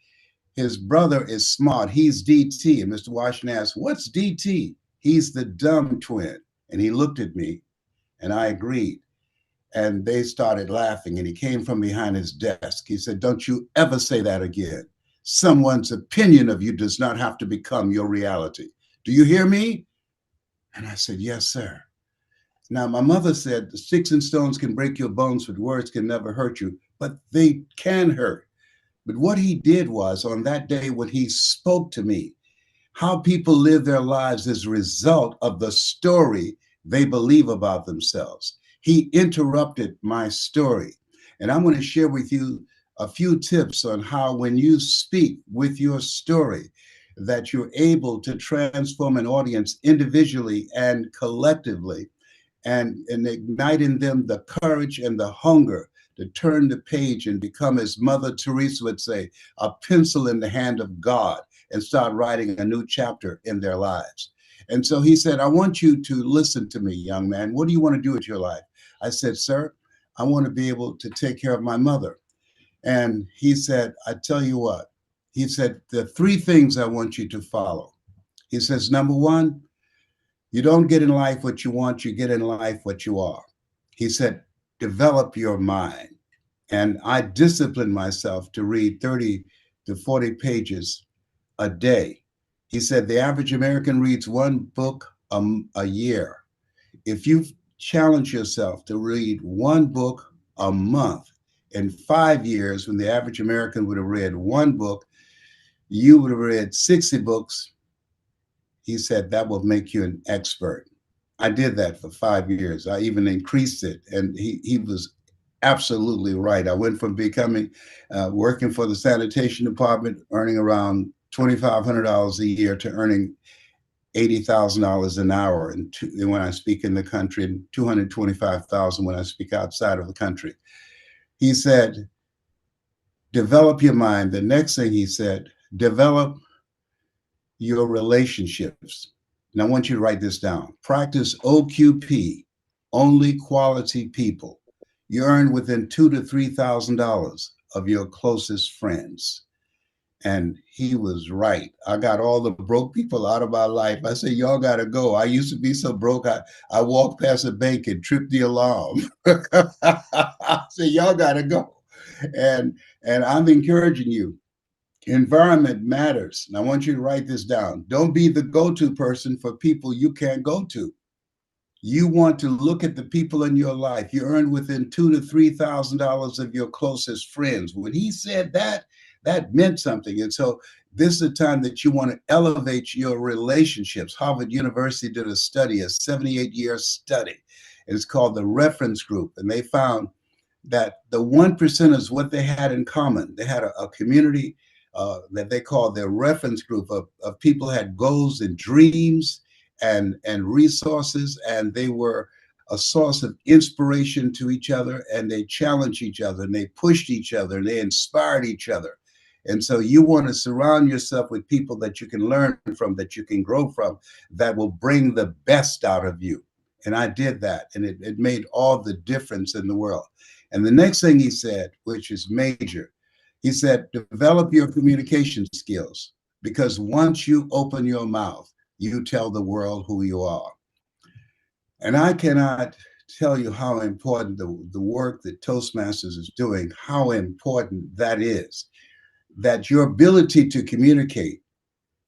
His brother is smart. He's DT. And Mr. Washington asked, what's DT? He's the dumb twin. And he looked at me and I agreed. And they started laughing, and he came from behind his desk. He said, don't you ever say that again. Someone's opinion of you does not have to become your reality. Do you hear me? And I said, yes, sir. Now, my mother said, sticks and stones can break your bones, but words can never hurt you, but they can hurt. But what he did was, on that day when he spoke to me, how people live their lives is a result of the story they believe about themselves. He interrupted my story. And I'm going to share with you a few tips on how, when you speak with your story, that you're able to transform an audience individually and collectively, and ignite in them the courage and the hunger to turn the page and become, as Mother Teresa would say, a pencil in the hand of God, and start writing a new chapter in their lives. And so he said, I want you to listen to me, young man. What do you want to do with your life? I said, sir, I want to be able to take care of my mother. And he said, I tell you what, he said, the three things I want you to follow. He says, number one, you don't get in life what you want, you get in life what you are. He said, develop your mind. And I disciplined myself to read 30 to 40 pages a day. He said, the average American reads one book a year. If you challenge yourself to read one book a month, in 5 years, when the average American would have read one book, you would have read 60 books. He said, that will make you an expert. I did that for 5 years. I even increased it. And he was absolutely right. I went from becoming, working for the sanitation department, earning around $2,500 a year, to earning $80,000 an hour. And when I speak in the country, and $225,000 when I speak outside of the country. He said, develop your mind. The next thing he said, develop your relationships. And I want you to write this down. Practice OQP, only quality people. You earn within $2,000 to $3,000 of your closest friends. And he was right. I got all the broke people out of my life. I said, y'all got to go. I used to be so broke, I walked past a bank and tripped the alarm. I said, y'all got to go. And I'm encouraging you. Environment matters. And I want you to write this down. Don't be the go-to person for people you can't go to. You want to look at the people in your life. You earn within $2,000 to $3,000 of your closest friends. When he said that, that meant something. And so this is a time that you want to elevate your relationships. Harvard University did a study, a 78-year study. It's called the reference group. And they found that the 1%ers, what they had in common, they had a community that they called their reference group of people who had goals and dreams and resources, and they were a source of inspiration to each other, and they challenged each other, and they pushed each other, and they inspired each other. And so you want to surround yourself with people that you can learn from, that you can grow from, that will bring the best out of you. And I did that, and it made all the difference in the world. And the next thing he said, which is major, he said, develop your communication skills, because once you open your mouth, you tell the world who you are. And I cannot tell you how important the work that Toastmasters is doing, how important that is, that your ability to communicate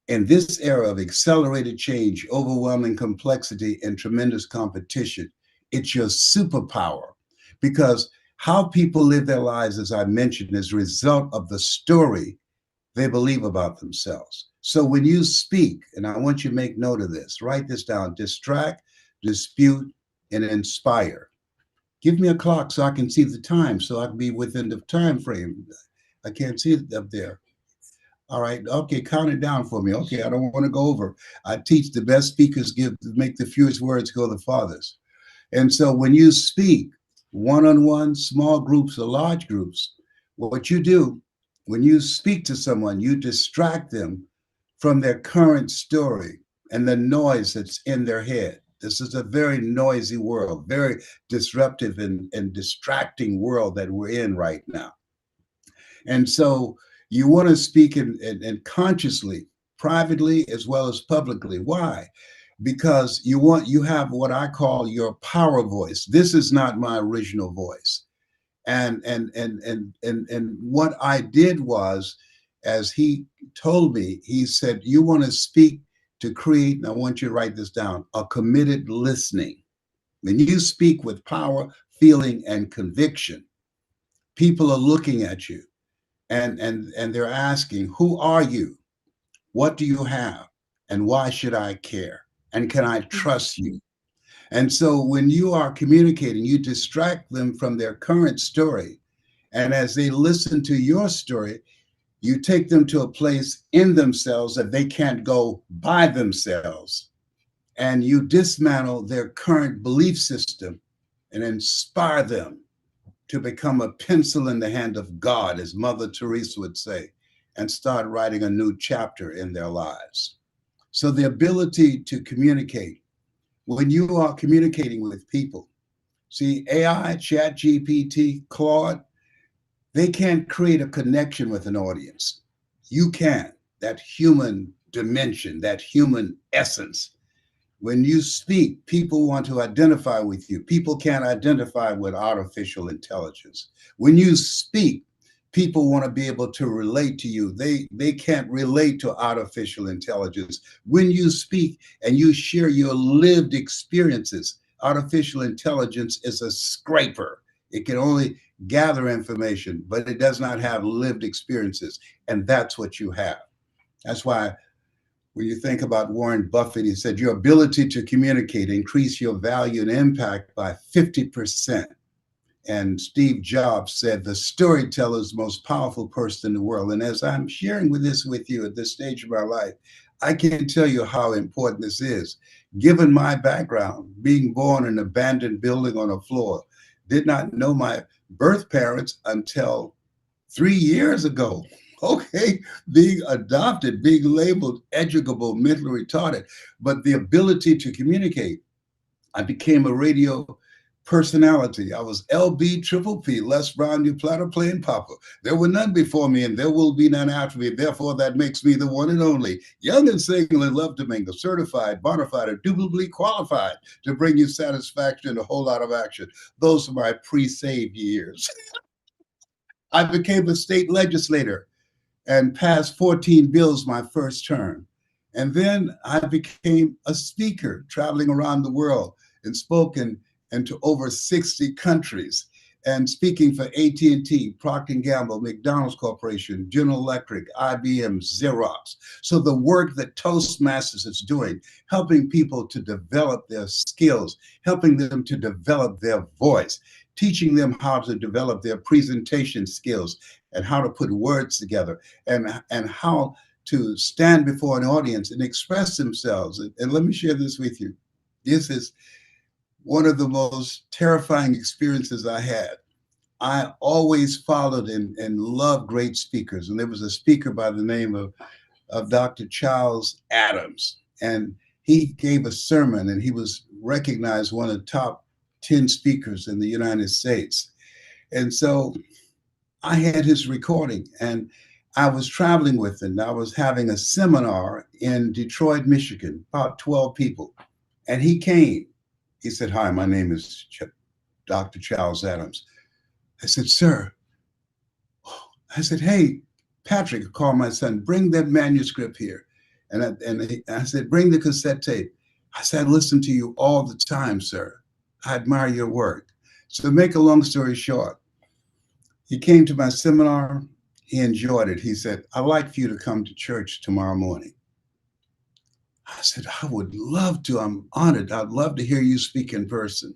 in this era of accelerated change, overwhelming complexity, and tremendous competition, it's your superpower. Because how people live their lives, as I mentioned, is a result of the story they believe about themselves. So when you speak, and I want you to make note of this, write this down: distract, dispute, and inspire. Give me a clock so I can see the time, so I can be within the time frame. I can't see it up there. All right. Okay. Count it down for me. Okay. I don't want to go over. I teach the best speakers make the fewest words go the farthest. And so when you speak one-on-one, small groups or large groups, what you do when you speak to someone, you distract them from their current story and the noise that's in their head. This is a very noisy world, very disruptive and distracting world that we're in right now. And so you want to speak and consciously, privately, as well as publicly. Why? Because you have what I call your power voice. This is not my original voice. And what I did was, as he told me, he said, you want to speak to create, and I want you to write this down, a committed listening. When you speak with power, feeling, and conviction, people are looking at you and they're asking, who are you? What do you have? And why should I care? And can I trust you? And so when you are communicating, you distract them from their current story. And as they listen to your story, you take them to a place in themselves that they can't go by themselves. And you dismantle their current belief system and inspire them to become a pencil in the hand of God, as Mother Teresa would say, and start writing a new chapter in their lives. So the ability to communicate, when you are communicating with people, see, AI, Chat GPT, Claude, they can't create a connection with an audience. You can, that human dimension, that human essence. When you speak, people want to identify with you. People can't identify with artificial intelligence. When you speak, people want to be able to relate to you. They can't relate to artificial intelligence. When you speak and you share your lived experiences, artificial intelligence is a scraper. It can only gather information, but it does not have lived experiences. And that's what you have. That's why when you think about Warren Buffett, he said, your ability to communicate, increase your value and impact by 50%. And Steve Jobs said, the storyteller is the most powerful person in the world. And as I'm sharing this with you at this stage of my life, I can tell you how important this is. Given my background, being born in an abandoned building on a floor, did not know my birth parents until 3 years ago. Okay, being adopted, being labeled educable, mentally retarded, but the ability to communicate. I became a radio personality. I was LB Triple P, Les Brown, you platter playing Papa. There were none before me, and there will be none after me. Therefore, that makes me the one and only. Young and single and love to mingle, certified, bona fide, indubitably qualified to bring you satisfaction and a whole lot of action. Those are my pre-saved years. I became a state legislator and passed 14 bills my first term. And then I became a speaker, traveling around the world and spoken into over 60 countries and speaking for AT&T, Procter & Gamble, McDonald's Corporation, General Electric, IBM, Xerox. So the work that Toastmasters is doing, helping people to develop their skills, helping them to develop their voice, teaching them how to develop their presentation skills and how to put words together and how to stand before an audience and express themselves. And let me share this with you. This is one of the most terrifying experiences I had. I always followed and loved great speakers. And there was a speaker by the name of Dr. Charles Adams. And he gave a sermon and he was recognized one of the top 10 speakers in the United States. And so I had his recording and I was traveling with him. I was having a seminar in Detroit, Michigan, about 12 people. And he came. He said, hi, my name is Dr. Charles Adams. I said, sir. I said, hey, Patrick, call my son, bring that manuscript here. And I said, bring the cassette tape. I said, I listen to you all the time, sir. I admire your work. So to make a long story short, he came to my seminar. He enjoyed it. He said, I'd like for you to come to church tomorrow morning. I said, I would love to. I'm honored. I'd love to hear you speak in person.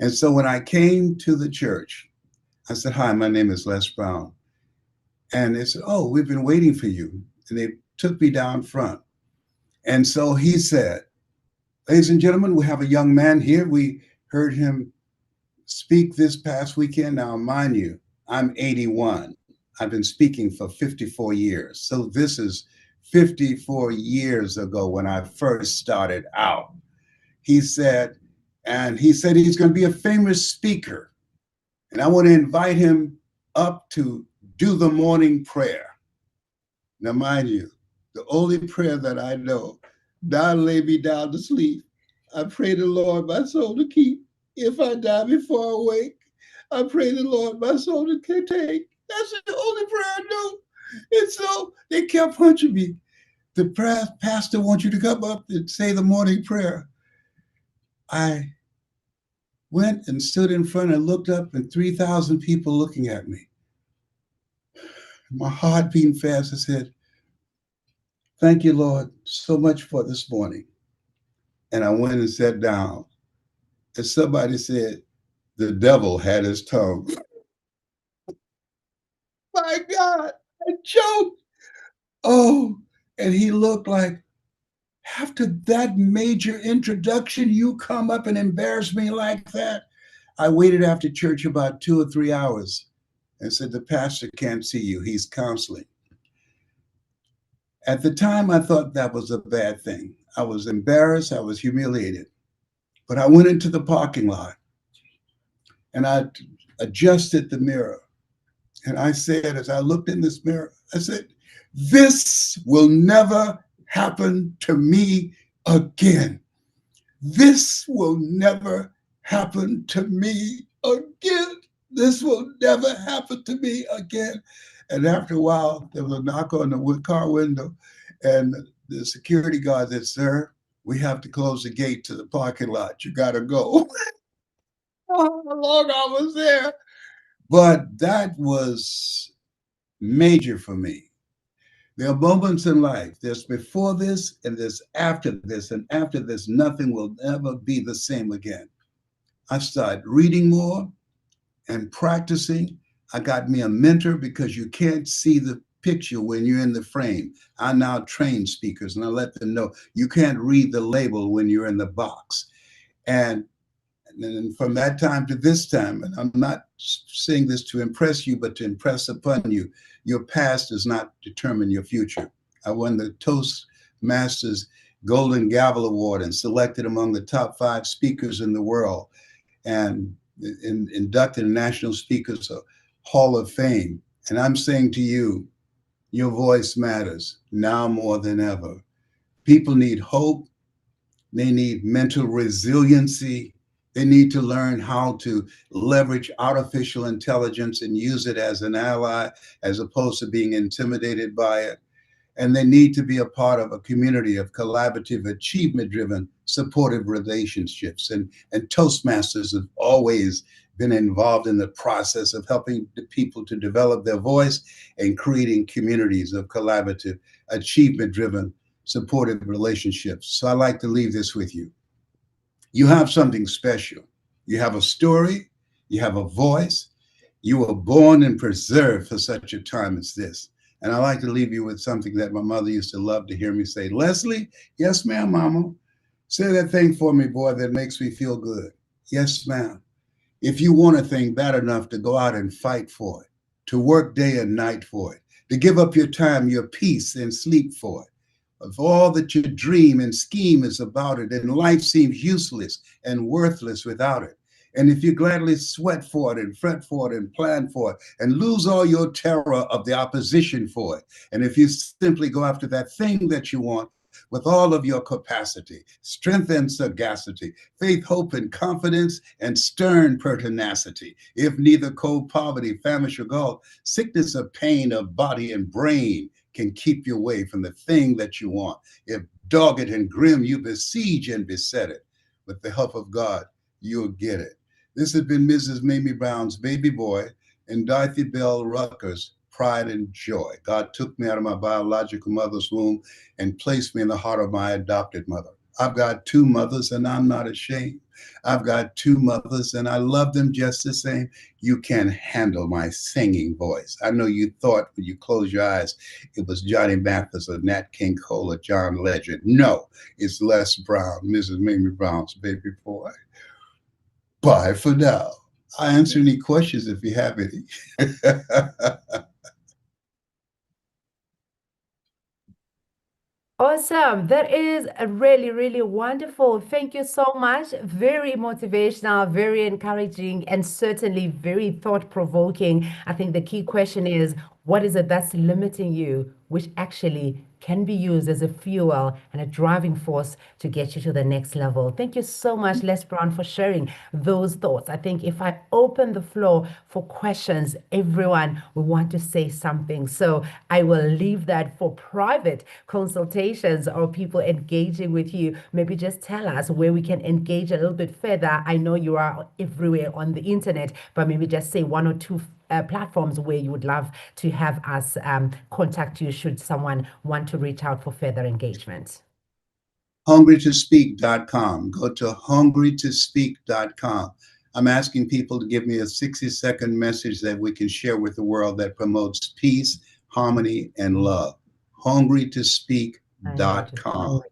And so when I came to the church, I said, hi, my name is Les Brown. And they said, oh, we've been waiting for you. And they took me down front. And so he said, ladies and gentlemen, we have a young man here. We heard him speak this past weekend. Now, mind you, I'm 81. I've been speaking for 54 years. So this is 54 years ago when I first started out. He said he's going to be a famous speaker. And I want to invite him up to do the morning prayer. Now, mind you, the only prayer that I know, thou lay me down to sleep. I pray the Lord my soul to keep. If I die before I wake, I pray the Lord my soul to take. That's the only prayer I know. And so they kept punching me. the pastor wants you to come up and say the morning prayer. I went and stood in front and looked up, and 3,000 people looking at me. My heart beating fast. I said, thank you, Lord, so much for this morning. And I went and sat down. And somebody said, the devil had his tongue. My God, I choked. Oh, and he looked like, after that major introduction, you come up and embarrass me like that? I waited after church about 2 or 3 hours and said, the pastor can't see you. He's counseling. At the time, I thought that was a bad thing. I was embarrassed. I was humiliated. But I went into the parking lot and I adjusted the mirror. And I said, as I looked in this mirror, I said, this will never happen to me again. This will never happen to me again. This will never happen to me again. And after a while, there was a knock on the car window, and the security guard said, sir, we have to close the gate to the parking lot. You got to go. Oh, how long I was there. But that was major for me. There are moments in life. There's before this and there's after this. And after this, nothing will ever be the same again. I started reading more and practicing. I got me a mentor because you can't see the picture when you're in the frame. I now train speakers and I let them know you can't read the label when you're in the box. And from that time to this time, and I'm not saying this to impress you, but to impress upon you, your past does not determine your future. I won the Toastmasters Golden Gavel Award and selected among the top 5 speakers in the world and inducted in National Speakers Hall of Fame. And I'm saying to you, your voice matters now more than ever. People need hope. They need mental resiliency. They need to learn how to leverage artificial intelligence and use it as an ally, as opposed to being intimidated by it. And they need to be a part of a community of collaborative, achievement-driven, supportive relationships. And Toastmasters have always been involved in the process of helping the people to develop their voice and creating communities of collaborative, achievement-driven, supportive relationships. So I like to leave this with you. You have something special. You have a story. You have a voice. You were born and preserved for such a time as this. And I like to leave you with something that my mother used to love to hear me say. Leslie, yes, ma'am, mama. Say that thing for me, boy, that makes me feel good. Yes, ma'am. If you want a thing bad enough to go out and fight for it, to work day and night for it, to give up your time, your peace, and sleep for it, of all that you dream and scheme is about it, and life seems useless and worthless without it. And if you gladly sweat for it and fret for it and plan for it and lose all your terror of the opposition for it, and if you simply go after that thing that you want with all of your capacity, strength and sagacity, faith, hope, and confidence, and stern pertinacity, if neither cold poverty, famish, or gall, sickness or pain of body and brain can keep you away from the thing that you want. If dogged and grim you besiege and beset it, with the help of God, you'll get it. This has been Mrs. Mamie Brown's baby boy and Dorothy Bell Rucker's pride and joy. God took me out of my biological mother's womb and placed me in the heart of my adopted mother. I've got 2 mothers and I'm not ashamed. I've got 2 mothers and I love them just the same. You can handle my singing voice. I know you thought when you close your eyes, it was Johnny Mathis or Nat King Cole or John Legend. No, it's Les Brown, Mrs. Mamie Brown's baby boy. Bye for now. I answer any questions if you have any. Awesome. That is a really, really wonderful. Thank you so much. Very motivational, very encouraging, and certainly very thought-provoking. I think the key question is, what is it that's limiting you which actually can be used as a fuel and a driving force to get you to the next level. Thank you so much, Les Brown, for sharing those thoughts. I think if I open the floor for questions, everyone will want to say something. So I will leave that for private consultations or people engaging with you. Maybe just tell us where we can engage a little bit further. I know you are everywhere on the internet, but maybe just say one or two platforms where you would love to have us contact you should someone want to reach out for further engagement. hungrytospeak.com. Go to hungrytospeak.com. I'm asking people to give me a 60-second message that we can share with the world that promotes peace, harmony, and love. hungrytospeak.com.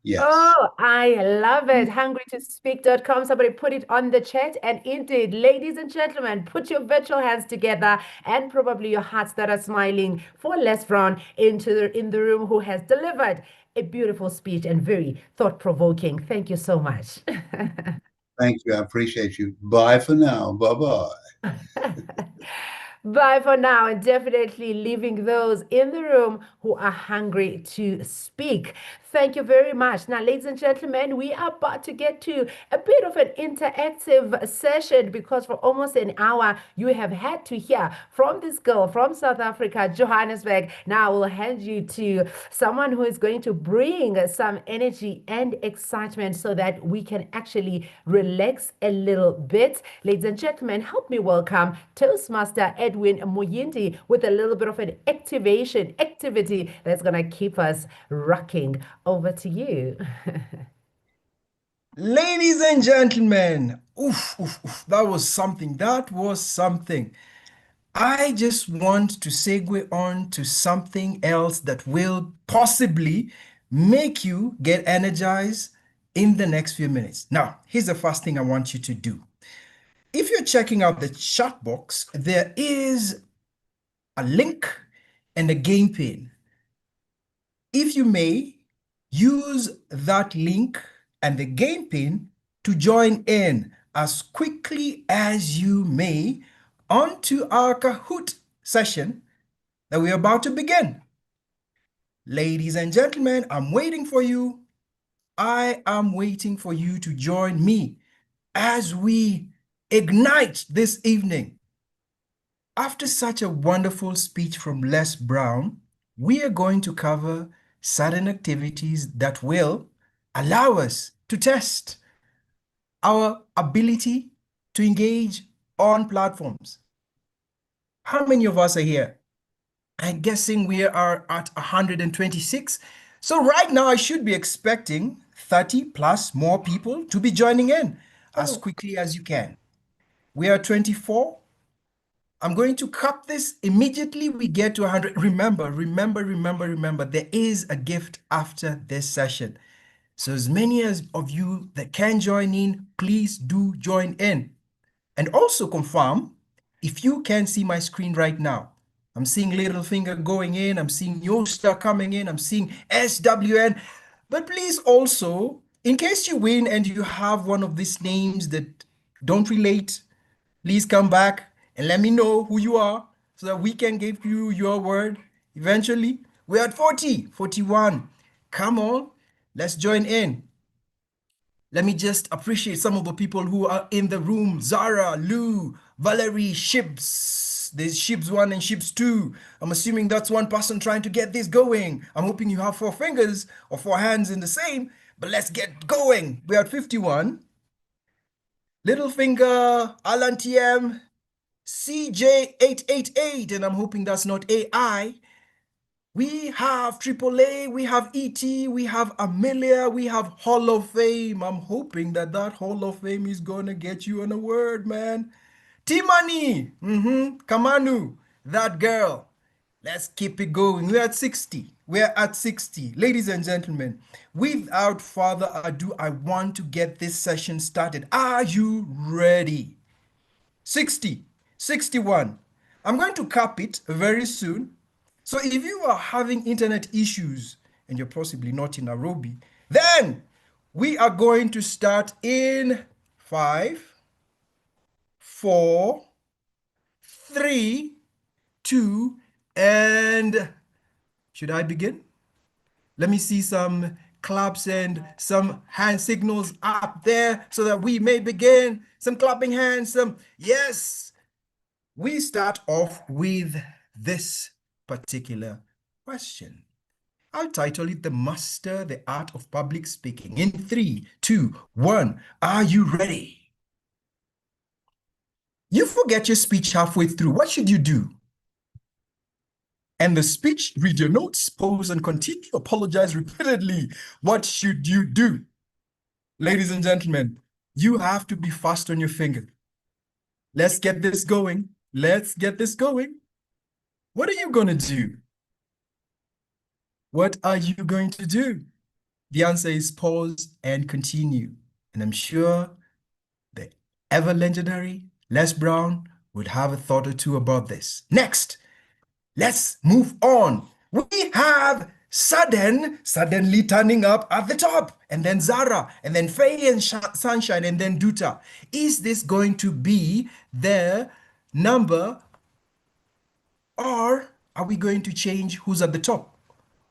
Yes. Oh, I love it. Hungrytospeak.com. Somebody put it on the chat. And indeed, ladies and gentlemen, put your virtual hands together and probably your hearts that are smiling for Les Brown in the room, who has delivered a beautiful speech and very thought-provoking. Thank you so much. Thank you. I appreciate you. Bye for now. Bye-bye. Bye for now, and definitely leaving those in the room who are hungry to speak. Thank you very much. Now, ladies and gentlemen, we are about to get to a bit of an interactive session, because for almost an hour, you have had to hear from this girl from South Africa, Johannesburg. Now, I will hand you to someone who is going to bring some energy and excitement so that we can actually relax a little bit. Ladies and gentlemen, help me welcome Toastmaster Edwin Muyindi with a little bit of an activation activity that's going to keep us rocking. Over to you. Ladies and gentlemen, that was something. That was something. I just want to segue on to something else that will possibly make you get energized in the next few minutes. Now, here's the first thing I want you to do. If you're checking out the chat box, there is a link and a game pin. If you may, use that link and the game pin to join in as quickly as you may onto our Kahoot session that we're about to begin. Ladies and gentlemen, I'm waiting for you. I am waiting for you to join me as we ignite this evening. After such a wonderful speech from Les Brown, we are going to cover certain activities that will allow us to test our ability to engage on platforms. How many of us are here? I'm guessing we are at 126. So right now I should be expecting 30 plus more people to be joining in as quickly as you can. We are 24. I'm going to cap this immediately we get to 100. Remember, there is a gift after this session. So as many as of you that can join in, please do join in. And also confirm if you can see my screen right now. I'm seeing little finger going in. I'm seeing Yosta coming in. I'm seeing SWN. But please also, in case you win and you have one of these names that don't relate, please come back and let me know who you are so that we can give you your word eventually. We're at 40, 41. Come on, let's join in. Let me just appreciate some of the people who are in the room. Zara, Lou, Valerie, Shibs. There's Shibs 1 and Shibs 2. I'm assuming that's one person trying to get this going. I'm hoping you have 4 fingers or 4 hands in the same, but let's get going. We're at 51. Littlefinger, Alan TM, CJ888, and I'm hoping that's not AI. We have AAA, we have ET, we have Amelia, we have Hall of Fame. I'm hoping that Hall of Fame is gonna get you an award, man. Timani, Kamanu, that girl. Let's keep it going. We're at 60. We're at 60. Ladies and gentlemen, without further ado, I want to get this session started. Are you ready? 60, 61. I'm going to cap it very soon. So if you are having internet issues and you're possibly not in Nairobi, then we are going to start in 5, 4, 3, 2, and Should I begin? Let me see some claps and some hand signals up there so that we may begin. Some clapping hands, some yes. We start off with this particular question. I'll title it The Master the Art of Public Speaking. In 3, 2, 1, are you ready? You forget your speech halfway through. What should you do? And the speech, read your notes, pause and continue, apologize repeatedly. What should you do? Ladies and gentlemen, you have to be fast on your finger. Let's get this going. Let's get this going. What are you going to do? What are you going to do? The answer is pause and continue. And I'm sure the ever legendary Les Brown would have a thought or two about this. Next, let's move on. We have suddenly turning up at the top, and then Zara, and then Faye and Sunshine, and then Duta. Is this going to be their number, or are we going to change who's at the top?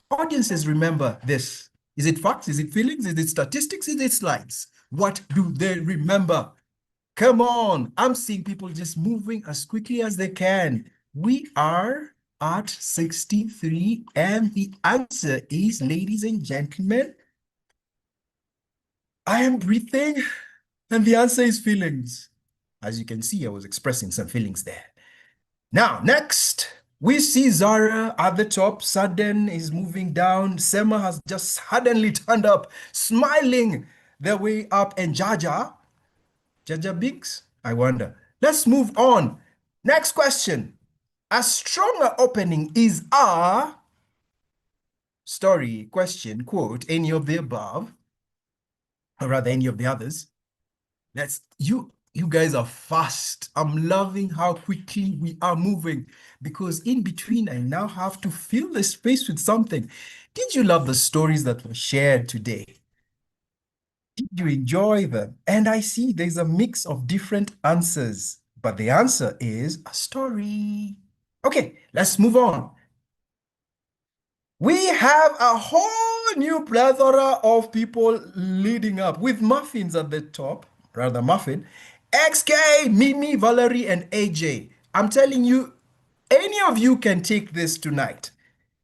Audiences remember this. Is it facts? Is it feelings? Is it statistics? Is it slides? What do they remember? Come on. I'm seeing people just moving as quickly as they can. We are at 63, and the answer is, ladies and gentlemen, I am breathing, and the answer is feelings. As you can see, I was expressing some feelings there. Now, next, we see Zara at the top. Sudden is moving down. Sema has just suddenly turned up, smiling their way up. And Jaja Biggs, I wonder. Let's move on. Next question. A stronger opening is a story, question, quote, any of the above, or rather any of the others. You guys are fast. I'm loving how quickly we are moving, because in between I now have to fill the space with something. Did you love the stories that were shared today? Did you enjoy them? And I see there's a mix of different answers, but the answer is a story. Okay, let's move on. We have a whole new plethora of people leading up with muffins at the top, rather muffin, XK, Mimi, Valerie, and AJ. I'm telling you, any of you can take this tonight.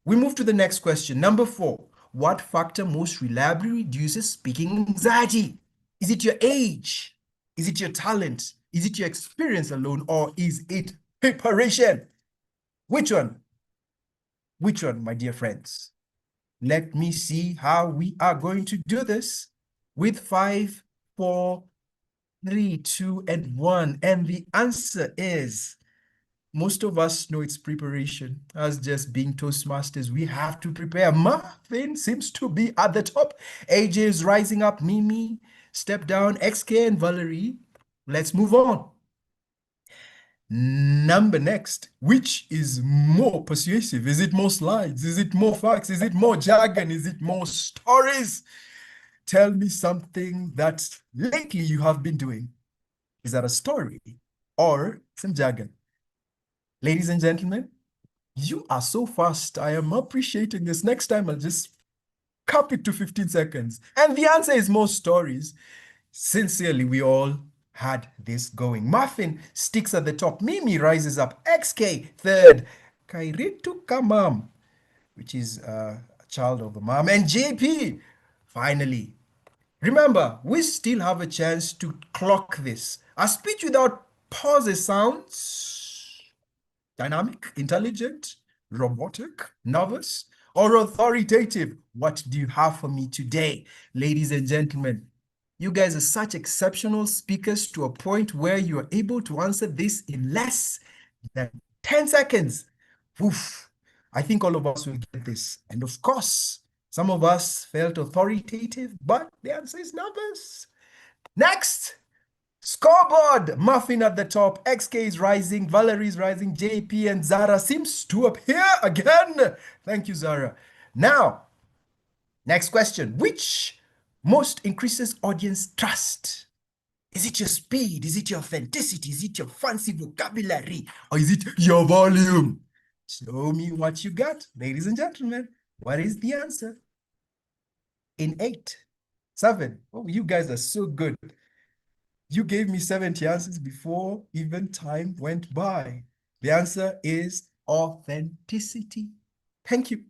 We move to the next question. Number 4. What factor most reliably reduces speaking anxiety? Is it your age? Is it your talent? Is it your experience alone? Or is it preparation? Which one? Which one, my dear friends? Let me see how we are going to do this with 5, 4, 3, 2, and 1. And the answer is, most of us know it's preparation. As just being Toastmasters, we have to prepare. Marvin seems to be at the top. AJ is rising up. Mimi, step down. XK and Valerie. Let's move on. Number next, which is more persuasive? Is it more slides? Is it more facts? Is it more jargon? Is it more stories? Tell me something that lately you have been doing. Is that a story or some jargon? Ladies and gentlemen, you are so fast. I am appreciating this. Next time, I'll just cap it to 15 seconds. And the answer is more stories. Sincerely, we all had this going. Muffin sticks at the top. Mimi rises up. XK third. Kairitu Kamam, which is a child of the mom. And JP, finally. Remember, we still have a chance to clock this. A speech without pauses sounds dynamic, intelligent, robotic, nervous, or authoritative. What do you have for me today, ladies and gentlemen? You guys are such exceptional speakers to a point where you are able to answer this in less than 10 seconds. Oof. I think all of us will get this. And of course, some of us felt authoritative, but the answer is nervous. Next, scoreboard. Muffin at the top. XK is rising. Valerie is rising. JP and Zara seems to appear again. Thank you, Zara. Now, next question. Which most increases audience trust? Is it your speed? Is it your authenticity? Is it your fancy vocabulary? Or is it your volume? Show me what you got, ladies and gentlemen. What is the answer? In 8, 7. Oh, you guys are so good. You gave me 70 answers before even time went by. The answer is authenticity. Thank you.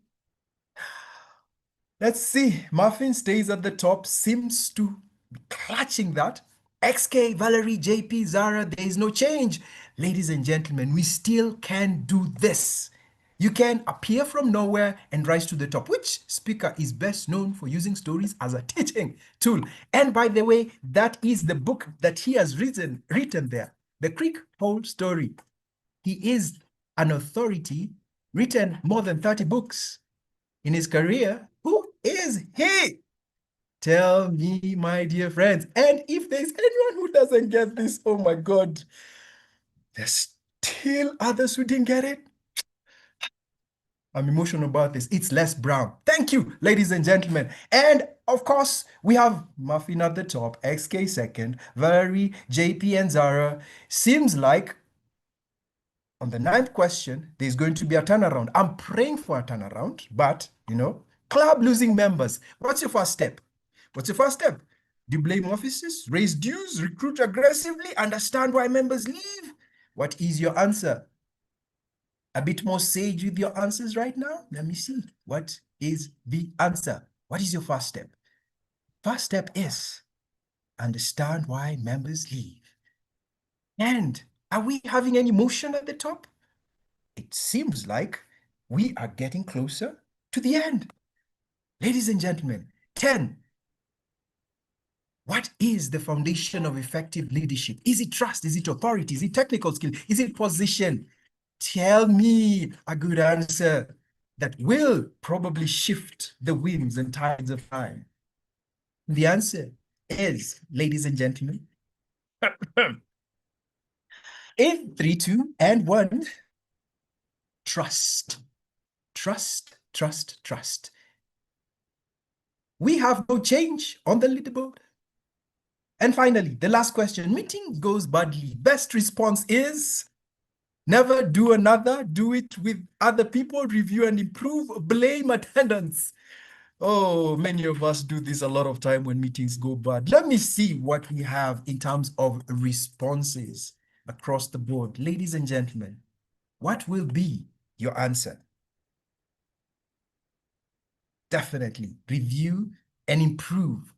Let's see. Muffin stays at the top, seems to be clutching that. XK, Valerie, JP, Zara, there is no change. Ladies and gentlemen, we still can do this. You can appear from nowhere and rise to the top. Which speaker is best known for using stories as a teaching tool? And by the way, that is the book that he has written there, The Creek Hole Story. He is an authority, written more than 30 books in his career. Who is he? Tell me, my dear friends. And if there's anyone who doesn't get this, oh my God, there's still others who didn't get it. I'm emotional about this. It's Les Brown. Thank you, ladies and gentlemen. And of course, we have Muffin at the top, XK second, Valerie, JP, and Zara. Seems like on the 9th question, there's going to be a turnaround. I'm praying for a turnaround, but, club losing members. What's your first step? What's your first step? Do you blame officers, raise dues, recruit aggressively, understand why members leave? What is your answer? A bit more sage with your answers right now? Let me see. What is the answer? What is your first step? First step is understand why members leave. And are we having any motion at the top? It seems like we are getting closer to the end. Ladies and gentlemen, 10. What is the foundation of effective leadership? Is it trust? Is it authority? Is it technical skill? Is it position? Tell me a good answer that will probably shift the winds and tides of time. The answer is, ladies and gentlemen, in 3, 2, and 1, trust. Trust, trust, trust. We have no change on the leaderboard. And finally, the last question. Meeting goes badly. Best response is never do another. Do it with other people. Review and improve. Blame attendance. Oh, many of us do this a lot of time when meetings go bad. Let me see what we have in terms of responses across the board. Ladies and gentlemen, what will be your answer? Definitely review and improve.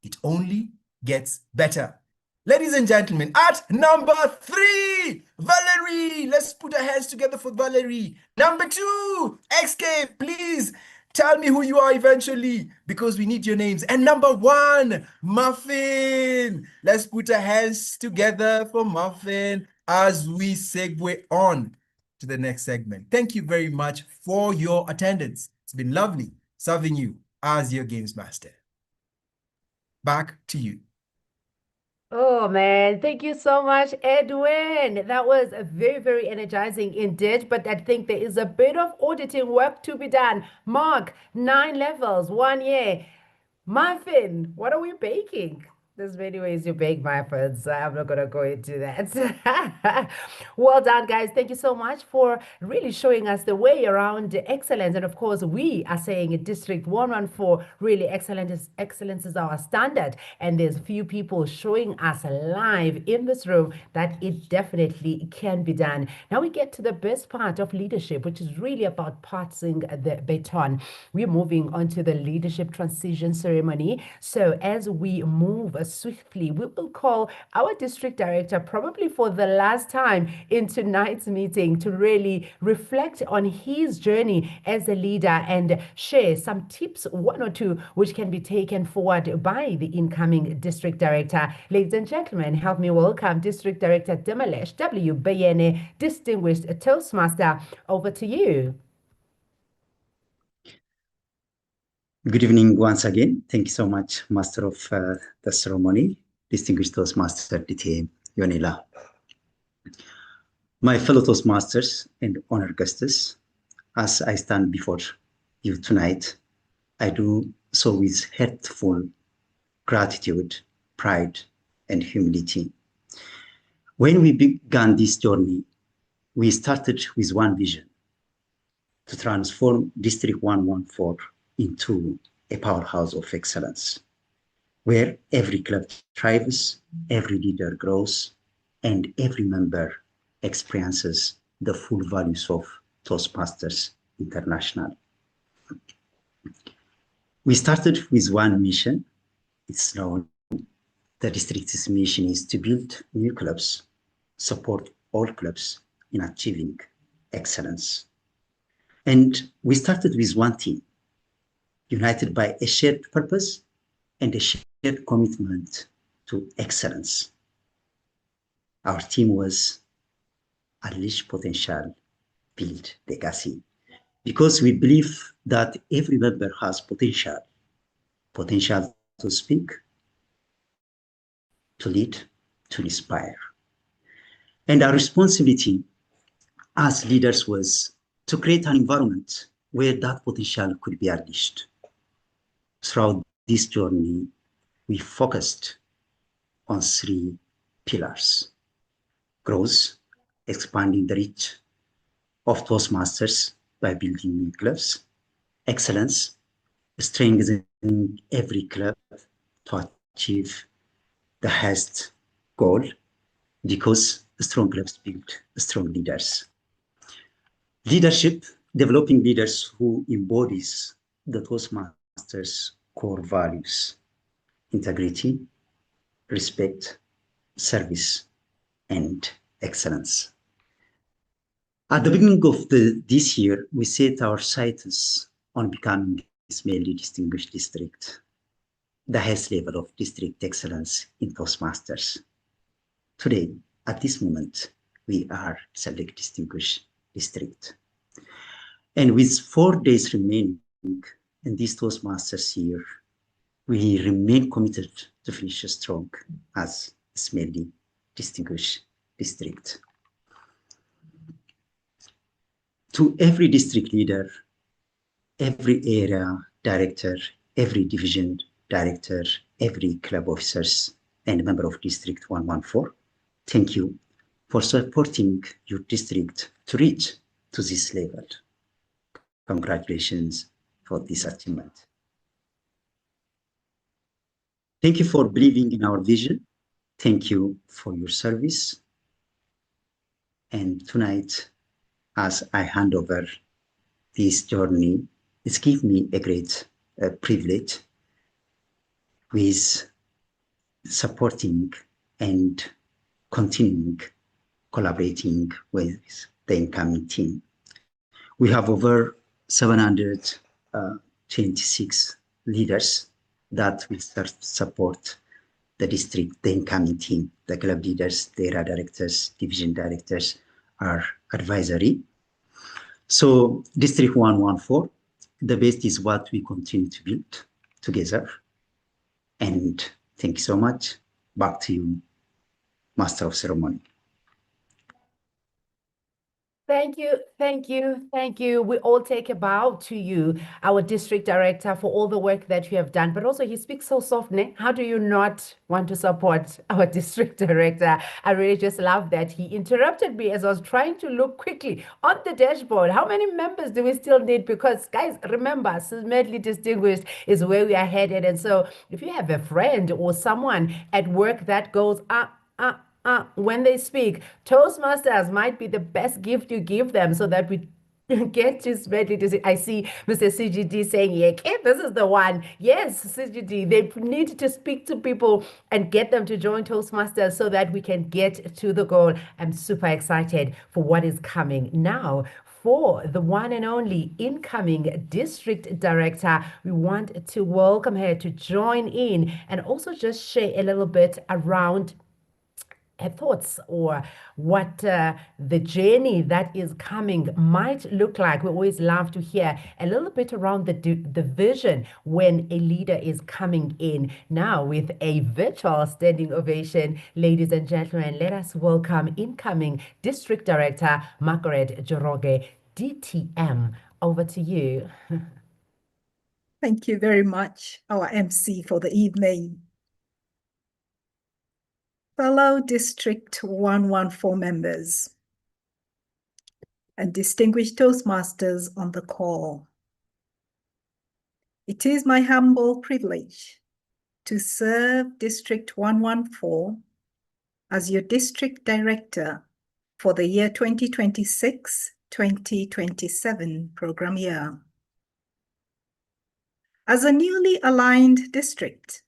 It only gets better. Ladies and gentlemen, at number 3, Valerie. Let's put our hands together for Valerie. Number 2, XK. Please tell me who you are eventually, because we need your names. And number 1, Muffin. Let's put our hands together for Muffin as we segue on to the next segment. Thank you very much for your attendance. It's been lovely serving you as your games master. Back to you. Oh man, thank you so much, Edwin. That was very, very energizing indeed. But I think there is a bit of auditing work to be done. Mark, 9 levels, 1 year. Muffin, what are we baking? There's many ways you bake muffins. I'm not going to go into that. Well done, guys. Thank you so much for really showing us the way around excellence. And of course, we are saying in District 114, really excellence is our standard. And there's few people showing us live in this room that it definitely can be done. Now we get to the best part of leadership, which is really about passing the baton. We're moving on to the leadership transition ceremony. So as we move swiftly, we will call our district director probably for the last time in tonight's meeting to really reflect on his journey as a leader and share some tips, 1 or 2, which can be taken forward by the incoming district director. Ladies and gentlemen, help me welcome District Director Demalesh W. Bayene, distinguished Toastmaster. Over to you. Good evening once again. Thank you so much, Master of the Ceremony, Distinguished Toastmaster DTA Yonila. My fellow Toastmasters and honored guests, as I stand before you tonight, I do so with heartful gratitude, pride, and humility. When we began this journey, we started with one vision, to transform District 114 into a powerhouse of excellence, where every club thrives, every leader grows, and every member experiences the full values of Toastmasters International. We started with one mission. It's known. The district's mission is to build new clubs, support all clubs in achieving excellence. And we started with one team, united by a shared purpose and a shared commitment to excellence. Our team was Unleash Potential, Build Legacy, because we believe that every member has potential to speak, to lead, to inspire. And our responsibility as leaders was to create an environment where that potential could be unleashed. Throughout this journey, we focused on three pillars: growth, expanding the reach of Toastmasters by building new clubs; excellence, strengthening every club to achieve the highest goal, because strong clubs build strong leaders; leadership, developing leaders who embodies the Toastmasters core values: integrity, respect, service, and excellence. At the beginning of this year, we set our sights on becoming Ismaili Distinguished District, the highest level of district excellence in Toastmasters. Today, at this moment, we are Select Distinguished District. And with 4 days remaining in this Toastmasters year, we remain committed to finish strong as Ismaili Distinguished District. To every district leader, every area director, every division director, every club officers, and member of District 114, thank you for supporting your district to reach to this level. Congratulations for this achievement. Thank you for believing in our vision. Thank you for your service. And tonight, as I hand over this journey, it's given me a great privilege with supporting and continuing collaborating with the incoming team. We have over 726 leaders that will support the district, the incoming team, the club leaders, the area directors, division directors, our advisory. So District 114, the best is what we continue to build together. And thank you so much. Back to you, Master of Ceremony. Thank you, thank you, thank you. We all take a bow to you, our district director, for all the work that you have done. But also, he speaks so softly. How do you not want to support our district director? I really just love that. He interrupted me as I was trying to look quickly on the dashboard. How many members do we still need? Because, guys, remember, Medley Distinguished is where we are headed. And so, if you have a friend or someone at work that goes, when they speak, Toastmasters might be the best gift you give them so that we get to spread it. I see Mr. CGD saying, yeah, this is the one. Yes, CGD, they need to speak to people and get them to join Toastmasters so that we can get to the goal. I'm super excited for what is coming now. For the one and only incoming district director, we want to welcome her to join in and also just share a little bit around her thoughts or what the journey that is coming might look like. We always love to hear a little bit around the vision when a leader is coming in. Now, with a virtual standing ovation, ladies and gentlemen, let us welcome incoming District Director Margaret Joroge, DTM. Over to you. Thank you very much, our MC for the evening. Fellow District 114 members, and distinguished Toastmasters on the call. It is my humble privilege to serve District 114 as your District Director for the year 2026-2027 program year. As a newly aligned district,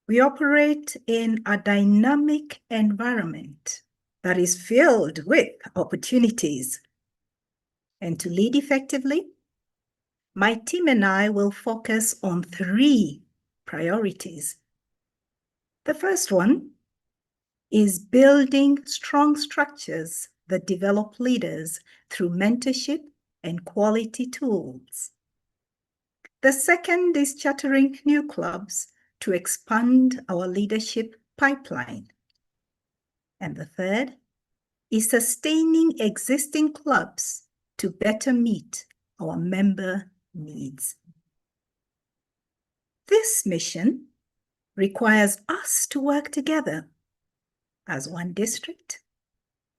we operate in a dynamic environment that is filled with opportunities. And to lead effectively, my team and I will focus on 3 priorities. The first one is building strong structures that develop leaders through mentorship and quality tools. The second is chartering new clubs to expand our leadership pipeline. And the third is sustaining existing clubs to better meet our member needs. This mission requires us to work together as one district,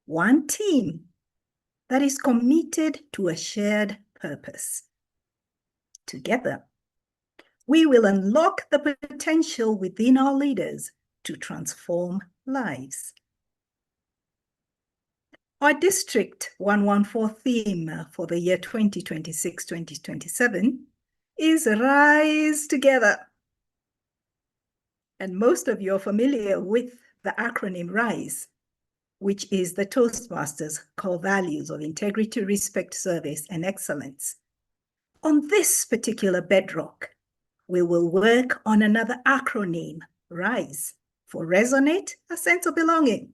one team that is committed to a shared purpose. Together, we will unlock the potential within our leaders to transform lives. Our District 114 theme for the year 2026-2027 is Rise Together. And most of you are familiar with the acronym RISE, which is the Toastmasters' core values of integrity, respect, service, and excellence. On this particular bedrock, we will work on another acronym, RISE, for resonate, a sense of belonging.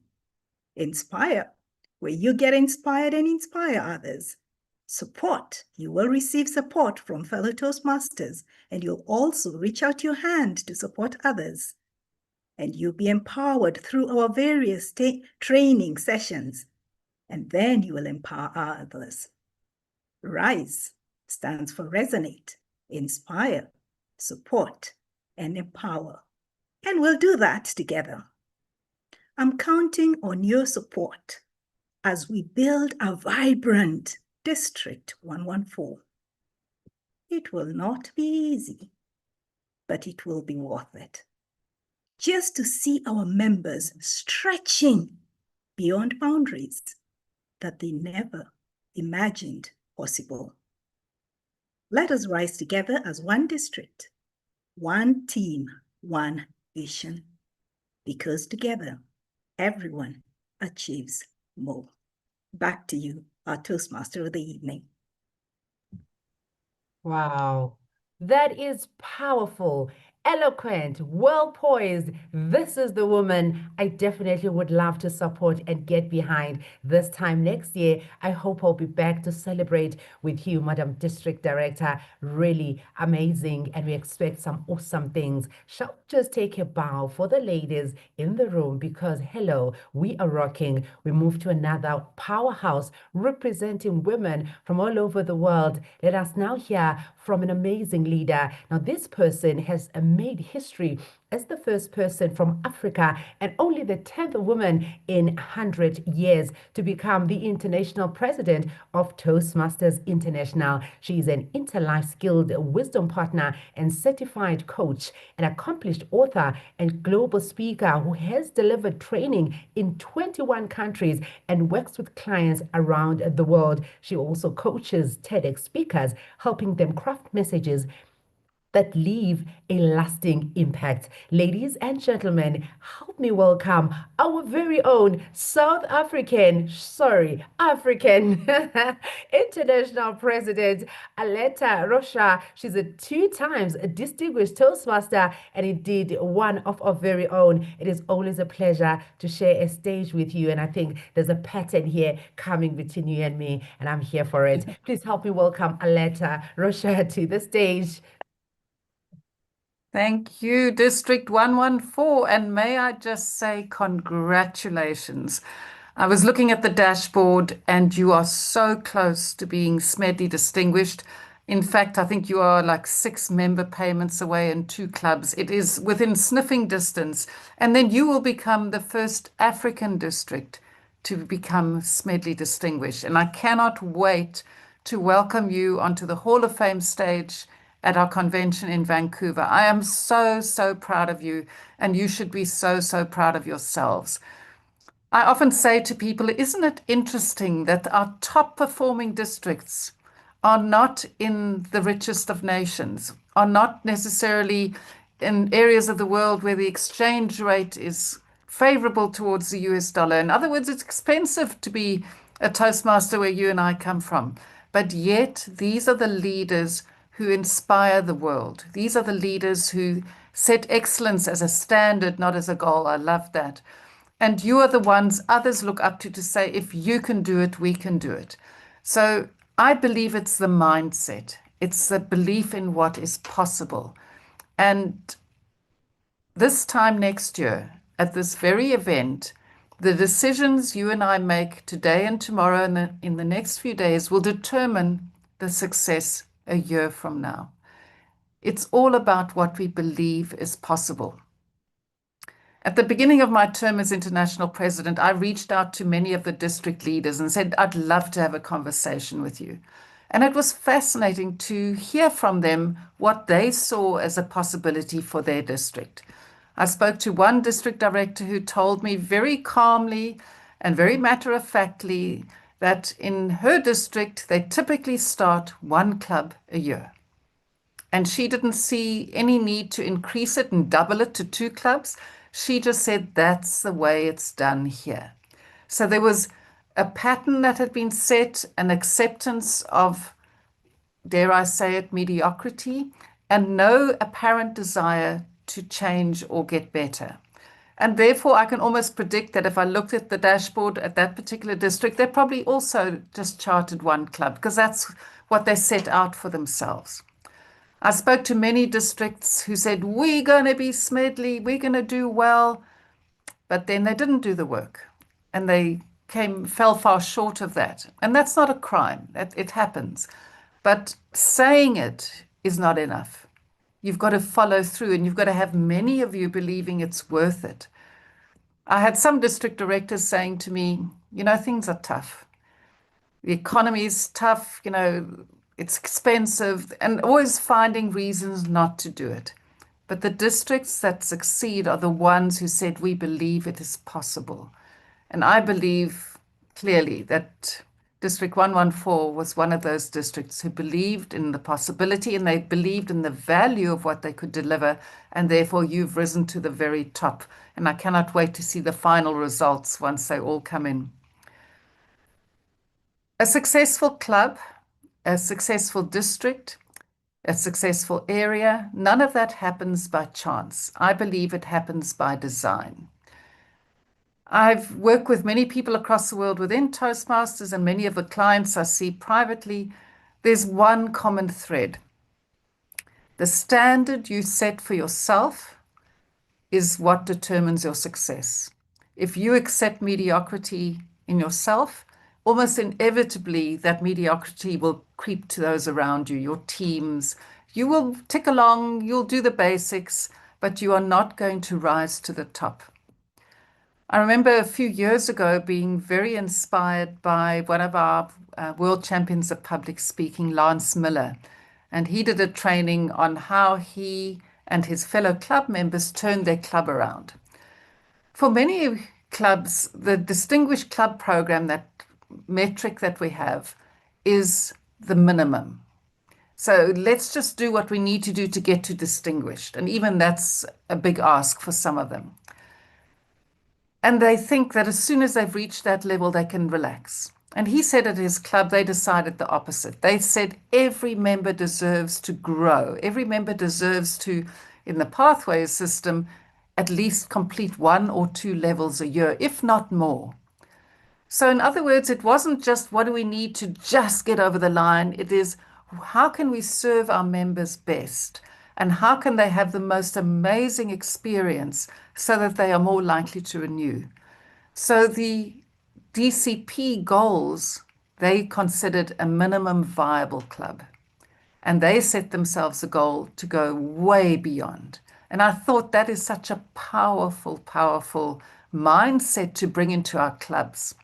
Inspire, where you get inspired and inspire others. Support, you will receive support from fellow Toastmasters, and you'll also reach out your hand to support others. And you'll be empowered through our various training sessions, and then you will empower others. RISE stands for resonate, inspire, support, and empower. And we'll do that together. I'm counting on your support as we build a vibrant District 114. It will not be easy, but it will be worth it. Just to see our members stretching beyond boundaries that they never imagined possible. Let us rise together as one district, one team, one vision, because together, everyone achieves more. Back to you, our Toastmaster of the evening. Wow, that is powerful, eloquent, well poised. This is the woman I definitely would love to support and get behind this time next year. I hope I'll be back to celebrate with you, Madam District Director. Really amazing, and we expect some awesome things. Shall we just take a bow for the ladies in the room, because hello, we are rocking. We move to another powerhouse representing women from all over the world. Let us now hear from an amazing leader. Now, this person has made history as the first person from Africa and only the 10th woman in 100 years to become the international president of Toastmasters International. She is an interlife skilled wisdom partner and certified coach, an accomplished author and global speaker who has delivered training in 21 countries and works with clients around the world. She also coaches TEDx speakers, helping them craft messages that leave a lasting impact. Ladies and gentlemen, help me welcome our very own African International President, Aletta Rocha. She's a 2 times distinguished Toastmaster and indeed one of our very own. It is always a pleasure to share a stage with you, and I think there's a pattern here coming between you and me, and I'm here for it. Please help me welcome Aletta Rocha to the stage. Thank you, District 114, and may I just say congratulations. I was looking at the dashboard and you are so close to being SMEDI distinguished. In fact, I think you are like 6 member payments away and 2 clubs. It is within sniffing distance. And then you will become the first African district to become Smedley Distinguished. And I cannot wait to welcome you onto the Hall of Fame stage at our convention in Vancouver. I am so, so proud of you, and you should be so, so proud of yourselves. I often say to people, isn't it interesting that our top performing districts are not in the richest of nations, are not necessarily in areas of the world where the exchange rate is favorable towards the US dollar. In other words, it's expensive to be a Toastmaster where you and I come from. But yet, these are the leaders who inspire the world. These are the leaders who set excellence as a standard, not as a goal. I love that. And you are the ones others look up to say, if you can do it, we can do it. So I believe it's the mindset. It's the belief in what is possible. And this time next year, at this very event, the decisions you and I make today and tomorrow and in the next few days will determine the success a year from now. It's all about what we believe is possible. At the beginning of my term as international president, I reached out to many of the district leaders and said, I'd love to have a conversation with you. And it was fascinating to hear from them what they saw as a possibility for their district. I spoke to one district director who told me very calmly and very matter-of-factly that in her district, they typically start one club a year. And she didn't see any need to increase it and double it to 2 clubs. She just said, that's the way it's done here. So there was a pattern that had been set, an acceptance of, dare I say it, mediocrity, and no apparent desire to change or get better. And therefore, I can almost predict that if I looked at the dashboard at that particular district, they probably also just charted one club because that's what they set out for themselves. I spoke to many districts who said, we're going to be Smedley, we're going to do well, but then they didn't do the work and they fell far short of that. And that's not a crime, it happens. But saying it is not enough. You've got to follow through and you've got to have many of you believing it's worth it. I had some district directors saying to me, things are tough. The economy is tough, it's expensive, and always finding reasons not to do it. But the districts that succeed are the ones who said, we believe it is possible. And I believe clearly that District 114 was one of those districts who believed in the possibility and they believed in the value of what they could deliver. And therefore, you've risen to the very top. And I cannot wait to see the final results once they all come in. A successful club, a successful district, a successful area, none of that happens by chance. I believe it happens by design. I've worked with many people across the world within Toastmasters and many of the clients I see privately. There's one common thread. The standard you set for yourself is what determines your success. If you accept mediocrity in yourself, almost inevitably that mediocrity will creep to those around you, your teams. You will tick along, you'll do the basics, but you are not going to rise to the top. I remember a few years ago being very inspired by one of our world champions of public speaking, Lance Miller. And he did a training on how he and his fellow club members turned their club around. For many clubs, the Distinguished Club program, that metric that we have, is the minimum. So let's just do what we need to do to get to distinguished. And even that's a big ask for some of them. And they think that as soon as they've reached that level, they can relax. And he said at his club, they decided the opposite. They said every member deserves to grow. Every member deserves to, in the pathways system, at least complete 1 or 2 levels a year, if not more. So in other words, it wasn't just what do we need to just get over the line. It is how can we serve our members best? And how can they have the most amazing experience so that they are more likely to renew? So the DCP goals, they considered a minimum viable club. And they set themselves a goal to go way beyond. And I thought that is such a powerful, powerful mindset to bring into our clubs.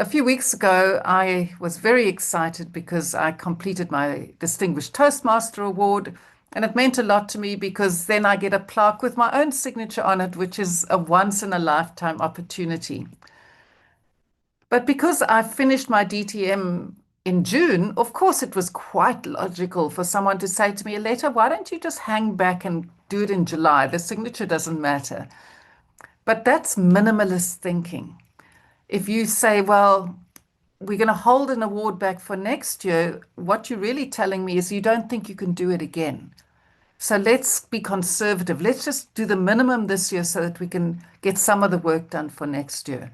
A few weeks ago, I was very excited because I completed my Distinguished Toastmaster Award, and it meant a lot to me because then I get a plaque with my own signature on it, which is a once-in-a-lifetime opportunity. But because I finished my DTM in June, of course, it was quite logical for someone to say to me, Aletta, why don't you just hang back and do it in July? The signature doesn't matter. But that's minimalist thinking. If you say, well, we're going to hold an award back for next year, what you're really telling me is you don't think you can do it again. So let's be conservative. Let's just do the minimum this year so that we can get some of the work done for next year.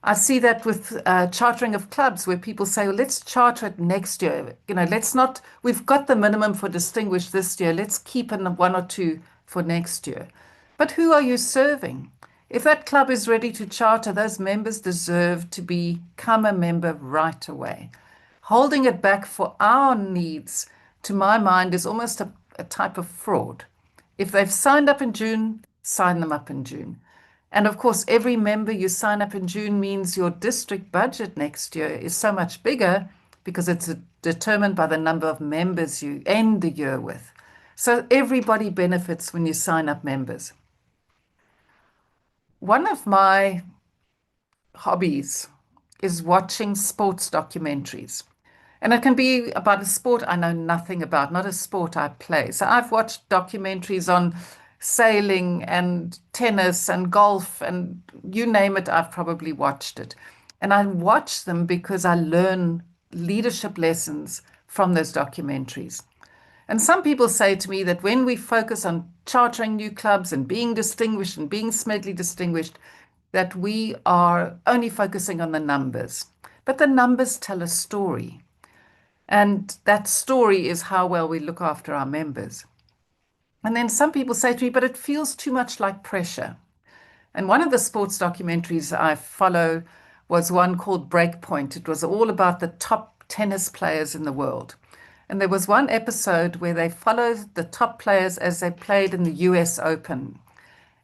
I see that with chartering of clubs where people say, well, let's charter it next year. Let's not, we've got the minimum for distinguished this year. Let's keep in one or two for next year. But who are you serving? If that club is ready to charter, those members deserve to become a member right away. Holding it back for our needs, to my mind, is almost a type of fraud. If they've signed up in June, sign them up in June. And of course, every member you sign up in June means your district budget next year is so much bigger because it's determined by the number of members you end the year with. So everybody benefits when you sign up members. One of my hobbies is watching sports documentaries. And it can be about a sport I know nothing about, not a sport I play. So I've watched documentaries on sailing and tennis and golf and you name it, I've probably watched it. And I watch them because I learn leadership lessons from those documentaries. And some people say to me that when we focus on chartering new clubs and being distinguished and being Smedley distinguished, that we are only focusing on the numbers. But the numbers tell a story. And that story is how well we look after our members. And then some people say to me, but it feels too much like pressure. And one of the sports documentaries I follow was one called Breakpoint. It was all about the top tennis players in the world. And there was one episode where they followed the top players as they played in the US Open.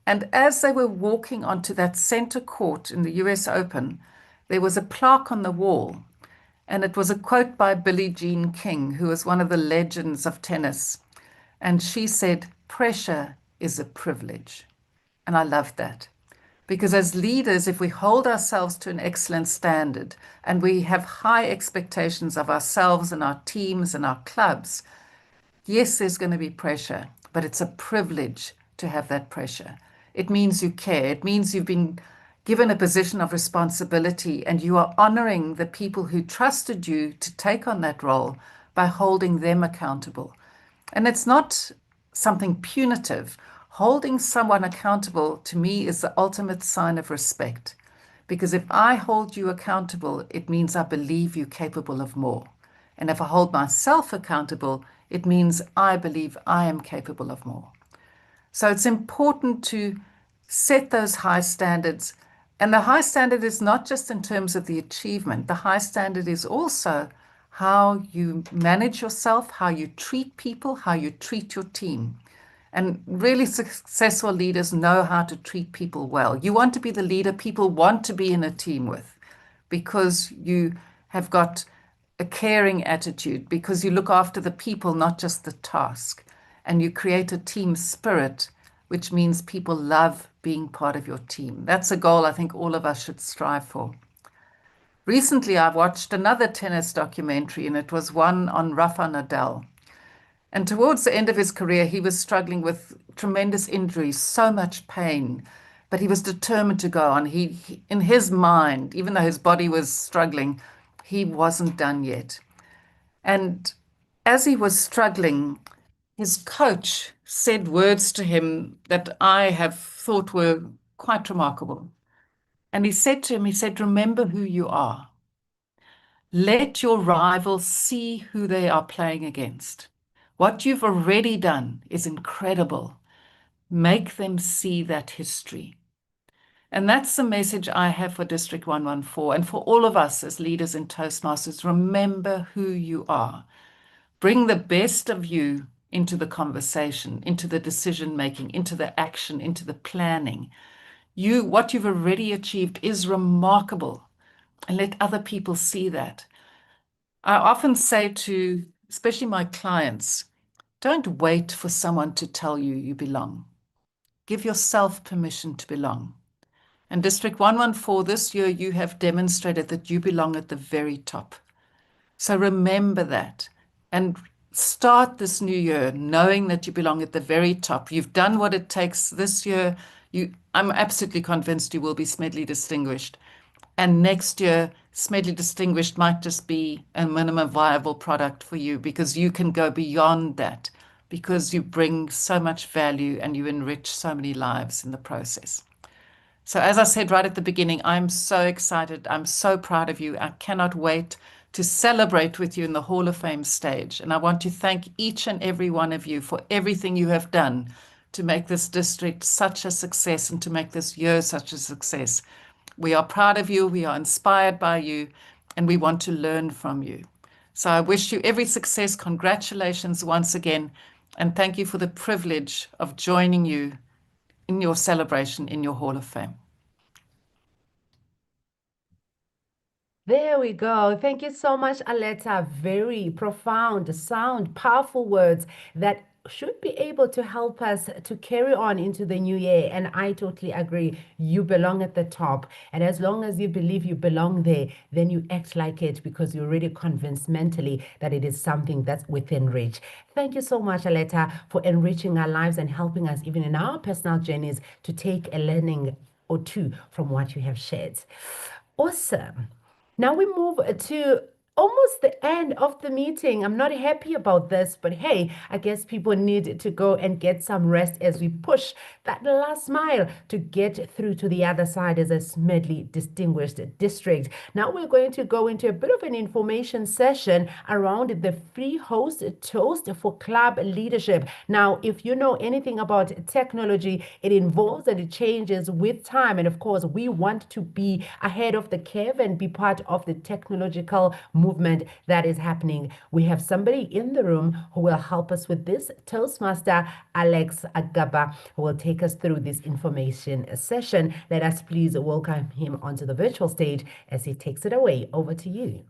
And as they were walking onto that center court in the US Open, there was a plaque on the wall. And it was a quote by Billie Jean King, who was one of the legends of tennis. And she said, pressure is a privilege. And I loved that. Because as leaders, if we hold ourselves to an excellent standard and we have high expectations of ourselves and our teams and our clubs, yes, there's going to be pressure, but it's a privilege to have that pressure. It means you care. It means you've been given a position of responsibility and you are honoring the people who trusted you to take on that role by holding them accountable. And it's not something punitive. Holding someone accountable, to me, is the ultimate sign of respect. Because if I hold you accountable, it means I believe you're capable of more. And if I hold myself accountable, it means I believe I am capable of more. So it's important to set those high standards. And the high standard is not just in terms of the achievement. The high standard is also how you manage yourself, how you treat people, how you treat your team. And really successful leaders know how to treat people well. You want to be the leader people want to be in a team with because you have got a caring attitude, because you look after the people, not just the task. And you create a team spirit, which means people love being part of your team. That's a goal I think all of us should strive for. Recently, I watched another tennis documentary, and it was one on Rafa Nadal. And towards the end of his career, he was struggling with tremendous injuries, so much pain, but he was determined to go on. He in his mind, even though his body was struggling, he wasn't done yet. And as he was struggling, his coach said words to him that I have thought were quite remarkable. And he said to him, he said, remember who you are. Let your rivals see who they are playing against. What you've already done is incredible. Make them see that history. And that's the message I have for District 114 and for all of us as leaders in Toastmasters. Remember who you are. Bring the best of you into the conversation, into the decision-making, into the action, into the planning. What you've already achieved is remarkable. and let other people see that. I often say to, especially my clients, don't wait for someone to tell you you belong. Give yourself permission to belong. And District 114, this year, you have demonstrated that you belong at the very top. So remember that and start this new year knowing that you belong at the very top. You've done what it takes this year. I'm absolutely convinced you will be Smedley Distinguished. And next year, Smedley Distinguished might just be a minimum viable product for you because you can go beyond that because you bring so much value and you enrich so many lives in the process. So as I said right at the beginning, I'm so excited. I'm so proud of you. I cannot wait to celebrate with you in the Hall of Fame stage. And I want to thank each and every one of you for everything you have done to make this district such a success and to make this year such a success. We are proud of you. We are inspired by you, and we want to learn from you. So I wish you every success. Congratulations once again. And thank you for the privilege of joining you in your celebration in your Hall of Fame. There we go. Thank you so much, Aletta. Very profound, sound, powerful words that should be able to help us to carry on into the new year. And I totally agree. You belong at the top. And as long as you believe you belong there, then you act like it because you're already convinced mentally that it is something that's within reach. Thank you so much, Aletta, for enriching our lives and helping us even in our personal journeys to take a learning or two from what you have shared. Awesome. Now we move to almost the end of the meeting. I'm not happy about this, but hey, I guess people need to go and get some rest as we push that last mile to get through to the other side as a Smedley Distinguished District. Now we're going to go into a bit of an information session around the free host toast for club leadership. Now, if you know anything about technology, it involves and it changes with time. And of course, we want to be ahead of the curve and be part of the technological movement that is happening. We have somebody in the room who will help us with this, Toastmaster Alex Agaba, who will take us through this information session. Let us please welcome him onto the virtual stage as he takes it away. Over to you.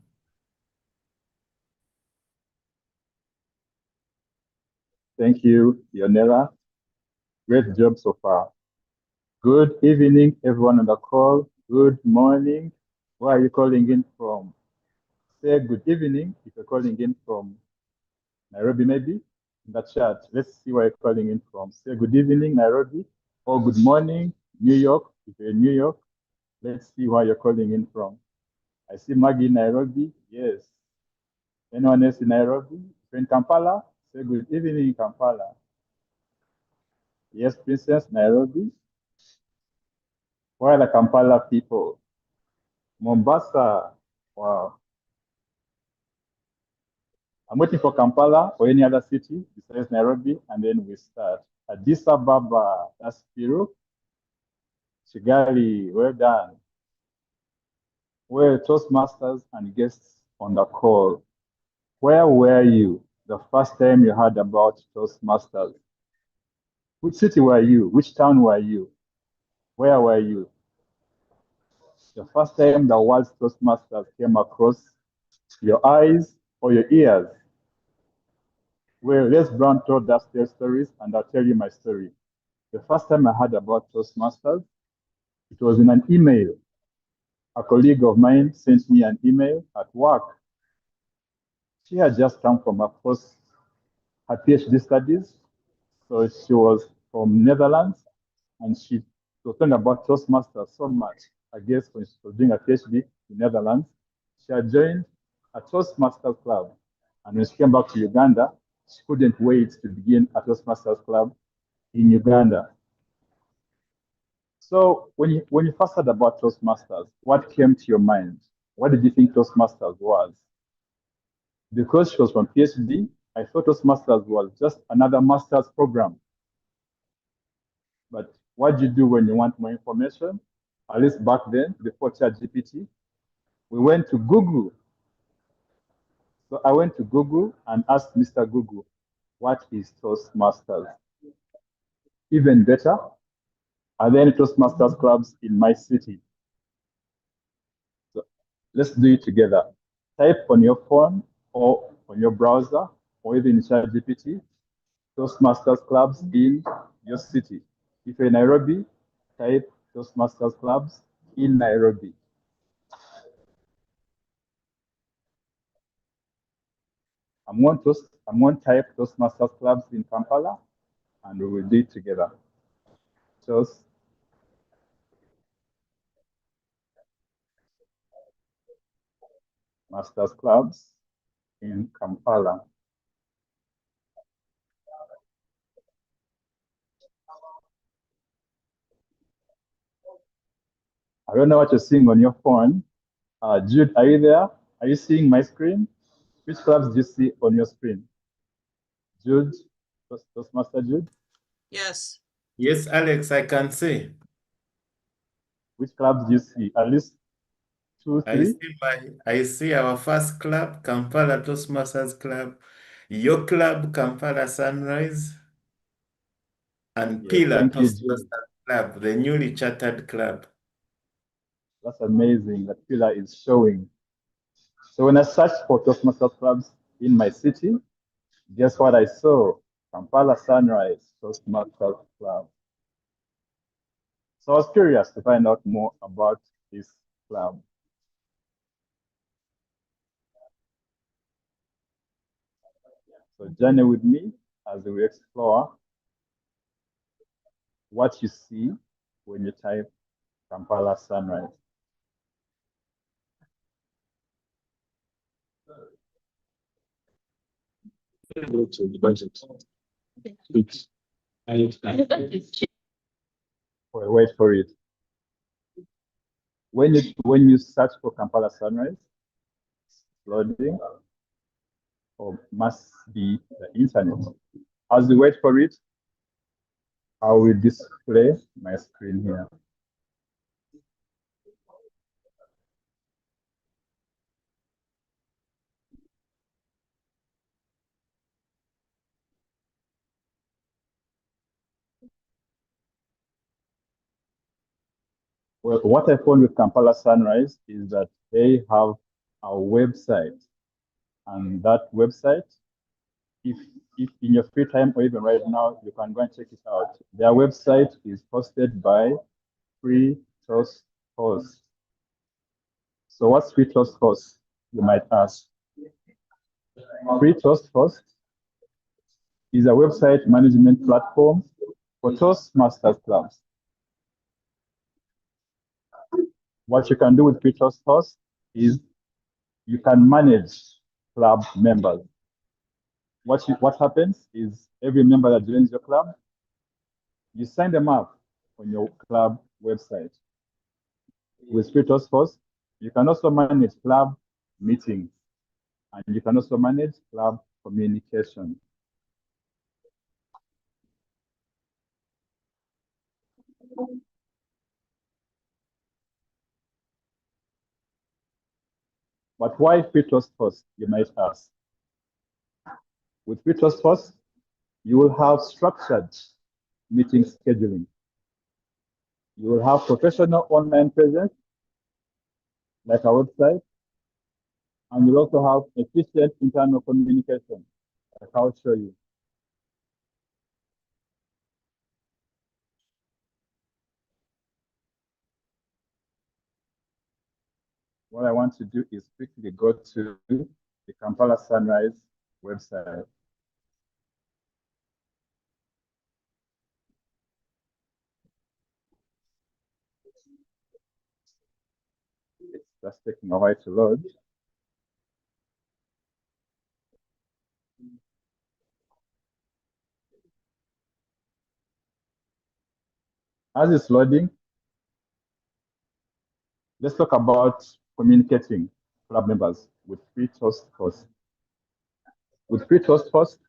Thank you, Yonela. Great job so far. Good evening, everyone on the call. Good morning. Where are you calling in from? Say good evening if you're calling in from Nairobi, maybe in the chat. Let's see where you're calling in from. Say good evening, Nairobi, or good morning, New York. If you're in New York, let's see where you're calling in from. I see Maggie in Nairobi. Yes. Anyone else in Nairobi? If you're in Kampala, say good evening, Kampala. Yes, Princess, Nairobi. Where are the Kampala people? Mombasa. Wow. I'm waiting for Kampala or any other city besides Nairobi, and then we start. Addis Ababa, that's Peru. Kigali, well done. We're Toastmasters and guests on the call. Where were you the first time you heard about Toastmasters? Which city were you? Which town were you? Where were you? The first time the words Toastmasters came across your eyes or your ears? Well, Les Brown told us their stories, and I'll tell you my story. The first time I heard about Toastmasters, it was in an email. A colleague of mine sent me an email at work. She had just come from her PhD studies. So she was from Netherlands, and she was talking about Toastmasters so much. I guess when she was doing a PhD in Netherlands, she had joined a Toastmasters club. And when she came back to Uganda, she couldn't wait to begin a Toastmasters club in Uganda. So when you first heard about Toastmasters, what came to your mind? What did you think Toastmasters was? Because she was from PhD, I thought Toastmasters was just another master's program. But what do you do when you want more information? At least back then, before ChatGPT, we went to Google. So I went to Google and asked Mr. Google, what is Toastmasters? Even better, are there any Toastmasters clubs in my city? So Let's do it together. Type on your phone or on your browser or even in ChatGPT, Toastmasters clubs in your city. If you're in Nairobi, type Toastmasters clubs in Nairobi. I'm going to type Toastmasters clubs in Kampala, and we will do it together. Toastmasters clubs in Kampala. I don't know what you're seeing on your phone. Jude, are you there? Are you seeing my screen? Which clubs do you see on your screen? Jude, Toastmaster Jude? Yes. Yes, Alex, I can see. Which clubs do you see? At least 2, 3? I see our first club, Kampala Toastmasters Club, your club, Kampala Sunrise, and Yes, Pillar thank you, Jude. Toastmasters Club, the newly chartered club. That's amazing. That pillar is showing. So when I searched for Toastmasters clubs in my city, guess what I saw? Kampala Sunrise Toastmasters Club. So I was curious to find out more about this club. So journey with me as we explore what you see when you type Kampala Sunrise. Go to the budget. Please. Wait for it. When you search for Kampala Sunrise, loading, or must be the internet. As we wait for it, I will display my screen here. Well, what I found with Kampala Sunrise is that they have a website, and that website, if in your free time or even right now, you can go and check it out. Their website is hosted by Free Toast Host. So what's Free Toast Host, you might ask? Free Toast Host is a website management platform for Toastmasters clubs. What you can do with Free Toast Host is you can manage club members. What happens is every member that joins your club, you sign them up on your club website. With Free Toast Host, you can also manage club meetings, and you can also manage club communication. But why Free Toast Host, you might ask? With Free Toast Host, you will have structured meeting scheduling. You will have professional online presence, like our website, and you'll also have efficient internal communication, like I'll show you. What I want to do is quickly go to the Kampala Sunrise website. It's just taking a while to load. As it's loading, let's talk about communicating club members with Free Toast Host. With Free Toast Host,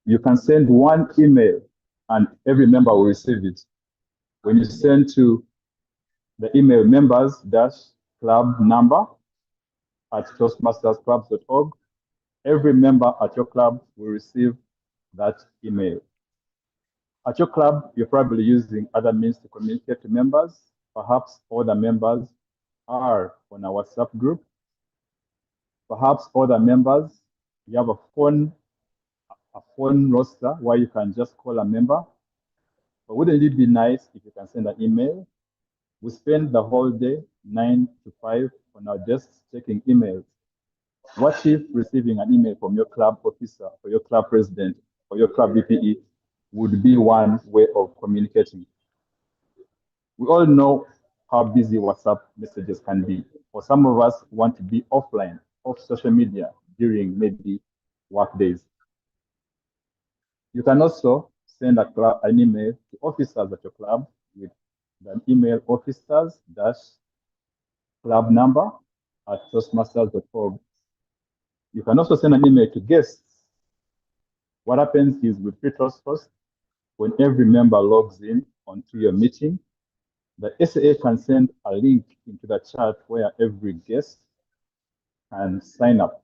you can send one email and every member will receive it. When you send to the email members-club number at toastmastersclubs.org, every member at your club will receive that email. At your club, you're probably using other means to communicate to members. Perhaps all the members are on a WhatsApp group Perhaps other members, you have a phone roster where you can just call a member. But wouldn't it be nice if you can send an email? We spend the whole day, 9 to 5, on our desks checking emails. What if receiving an email from your club officer or your club president or your club VPE would be one way of communicating? We all know how busy WhatsApp messages can be. Or some of us want to be offline, off social media during maybe work days. You can also send an email to officers at your club with the email officers-club number at toastmasters.org. You can also send an email to guests. What happens is with Toast, when every member logs in onto your meeting, the SAA can send a link into the chat where every guest can sign up.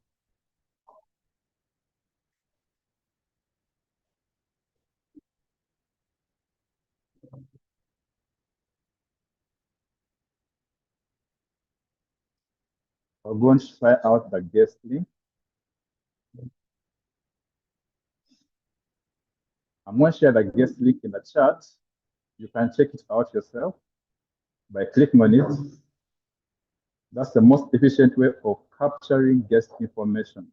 I'm going to try out the guest link. I'm going to share the guest link in the chat. You can check it out yourself by clicking on it. That's the most efficient way of capturing guest information.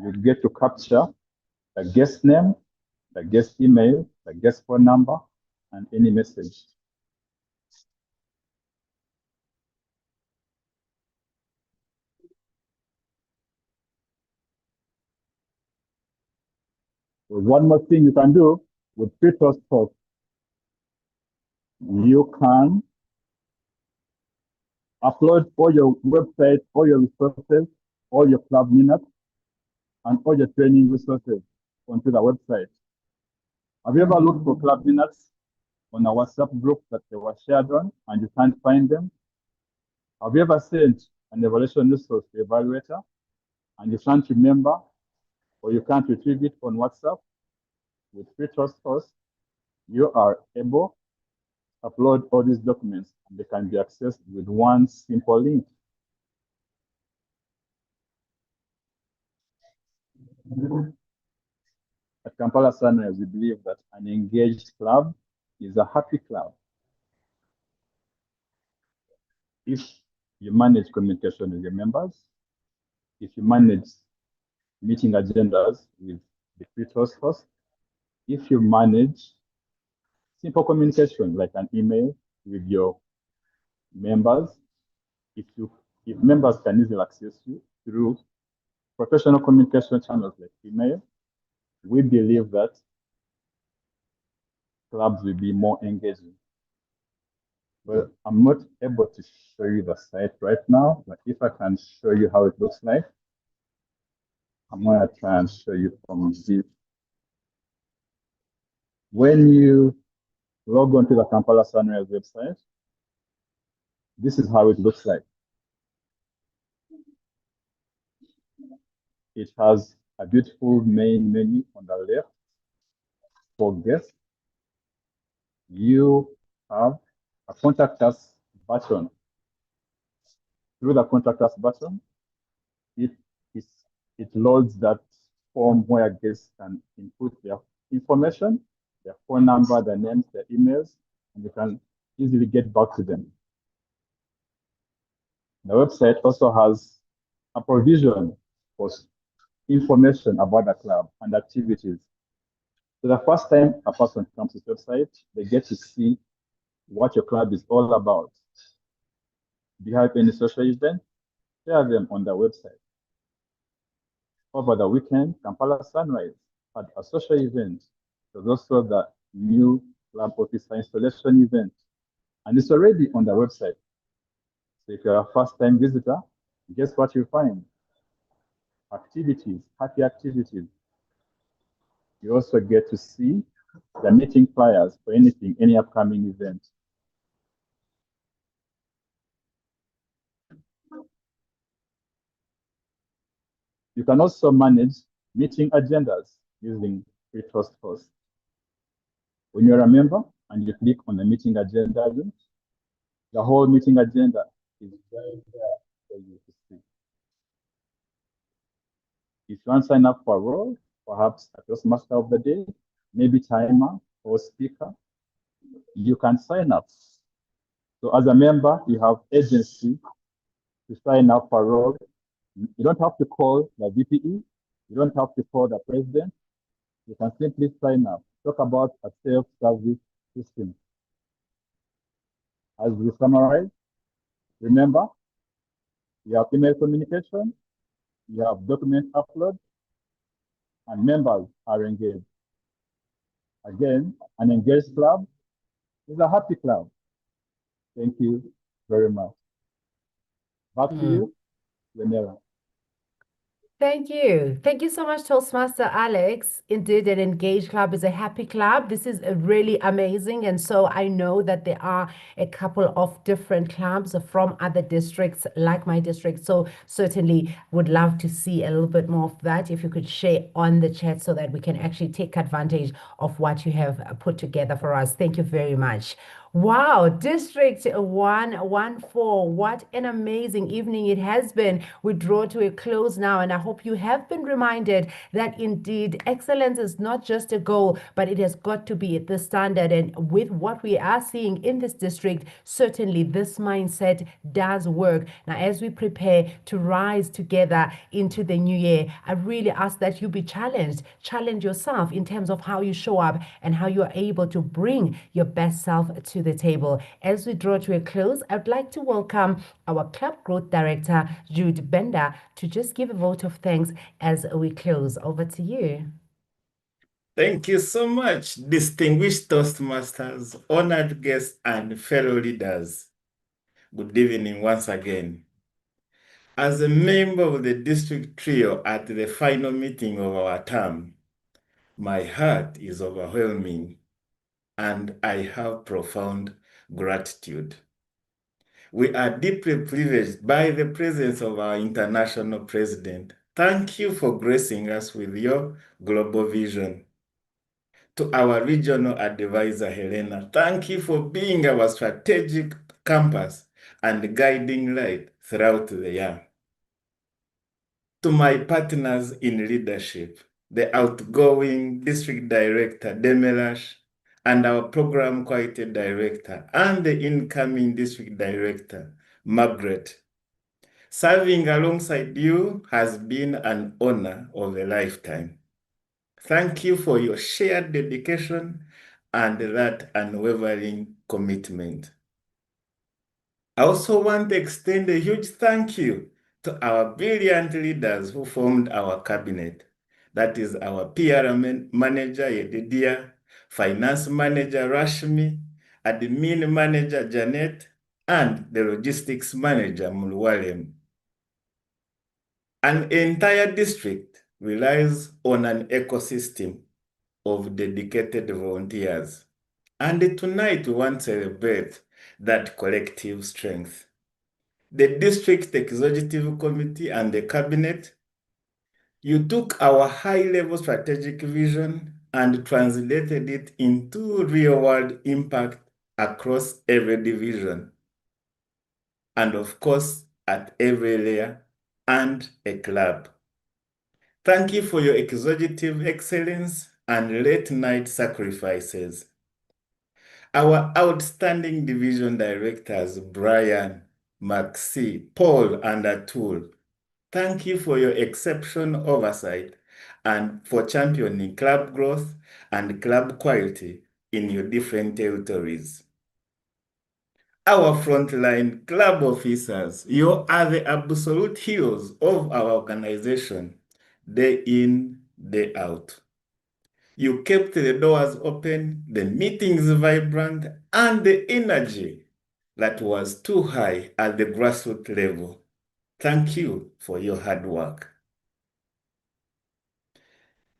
You get to capture the guest name, the guest email, the guest phone number, and any message. So one more thing you can do with Toast Talk, you can upload all your website, all your resources, all your club minutes, and all your training resources onto the website. Have you ever looked for club minutes on a WhatsApp group that they were shared on and you can't find them? Have you ever sent an evaluation resource to evaluator and you can't remember or you can't retrieve it on WhatsApp? With Toast, you are able to upload all these documents and they can be accessed with one simple link. At Kampala Sunrise, we believe that an engaged club is a happy club. If you manage communication with your members, if you manage meeting agendas with the Toast host, if you manage simple communication like an email with your members, if members can easily access you through professional communication channels like email, we believe that clubs will be more engaging. But I'm not able to show you the site right now, but if I can show you how it looks like, I'm going to try and show you from this. When you log on to the Kampala Sunrise website, this is how it looks like. It has a beautiful main menu on the left for guests. You have a contact us button. Through the contact us button, it loads that form where guests can input their information, their phone number, their names, their emails, and you can easily get back to them. The website also has a provision for information about the club and activities. So the first time a person comes to the website, they get to see what your club is all about. Do you have any social events? Share them on the website. Over the weekend, Kampala Sunrise had a social event. There's also the new club officer installation event. And it's already on the website. So if you're a first-time visitor, guess what you find? Activities, happy activities. You also get to see the meeting flyers for anything, any upcoming event. You can also manage meeting agendas using Toast. When you're a member and you click on the meeting agenda link, the whole meeting agenda is right there for you to see. If you want to sign up for a role, perhaps a Toastmaster of the day, maybe timer or speaker, you can sign up. So as a member, you have agency to sign up for a role. You don't have to call the VPE. You don't have to call the president. You can simply sign up. Talk about a self-service system. As we summarize, remember, you have email communication, you have document upload, and members are engaged. Again, an engaged club is a happy club. Thank you very much. Back to you, Yanela. Thank you. Thank you so much, Toastmaster Alex. Indeed, an engaged club is a happy club. This is really amazing. And so I know that there are a couple of different clubs from other districts, like my district. So certainly would love to see a little bit more of that. If you could share on the chat so that we can actually take advantage of what you have put together for us. Thank you very much. Wow, District 114. What an amazing evening it has been. We draw to a close now, and I hope you have been reminded that indeed excellence is not just a goal, but it has got to be the standard. And with what we are seeing in this district, certainly this mindset does work. Now, as we prepare to rise together into the new year, I really ask that you be challenged. Challenge yourself in terms of how you show up and how you are able to bring your best self to the table. As we draw to a close, I'd like to welcome our Club Growth Director, Jude Bender, to just give a vote of thanks as we close. Over to you. Thank you so much, distinguished Toastmasters, honored guests, and fellow leaders. Good evening once again. As a member of the district trio at the final meeting of our term, my heart is overwhelming and I have profound gratitude. We are deeply privileged by the presence of our international president. Thank you for gracing us with your global vision. To our regional advisor, Helena, thank you for being our strategic compass and guiding light throughout the year. To my partners in leadership, the outgoing district director, Demelash, and our program quality director, and the incoming district director, Margaret. Serving alongside you has been an honor of a lifetime. Thank you for your shared dedication and that unwavering commitment. I also want to extend a huge thank you to our brilliant leaders who formed our cabinet. That is our PR manager, Yedidia, finance manager, Rashmi, admin manager, Janet, and the logistics manager, Mulwalem. An entire district relies on an ecosystem of dedicated volunteers. And tonight we want to celebrate that collective strength. The district executive committee and the cabinet, you took our high-level strategic vision and translated it into real-world impact across every division. And of course, at every layer and a club. Thank you for your executive excellence and late-night sacrifices. Our outstanding division directors, Brian, Maxi, Paul, and Atul, thank you for your exceptional oversight and for championing club growth and club quality in your different territories. Our frontline club officers, you are the absolute heroes of our organization, day in, day out. You kept the doors open, the meetings vibrant, and the energy that was too high at the grassroots level. Thank you for your hard work.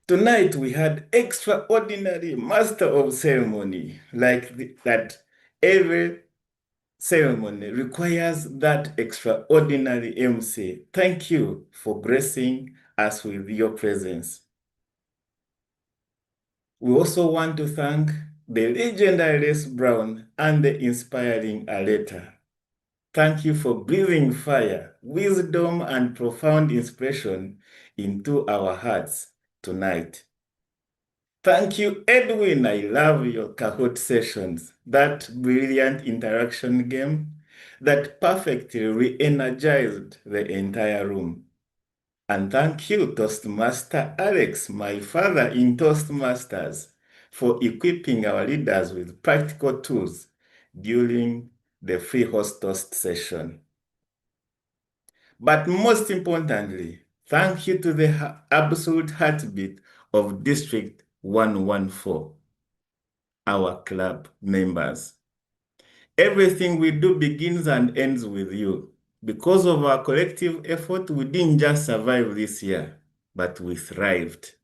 Tonight we had extraordinary master of ceremony, that every ceremony requires that extraordinary MC. Thank you for gracing us with your presence. We also want to thank the legendary Les Brown and the inspiring Aleta. Thank you for breathing fire, wisdom, and profound inspiration into our hearts tonight. Thank you, Edwin. I love your Kahoot sessions. That brilliant interaction game that perfectly re-energized the entire room. And thank you, Toastmaster Alex, my father in Toastmasters, for equipping our leaders with practical tools during the free host toast session. But most importantly, thank you to the absolute heartbeat of District 114, our club members. Everything we do begins and ends with you. Because of our collective effort, we didn't just survive this year, but we thrived.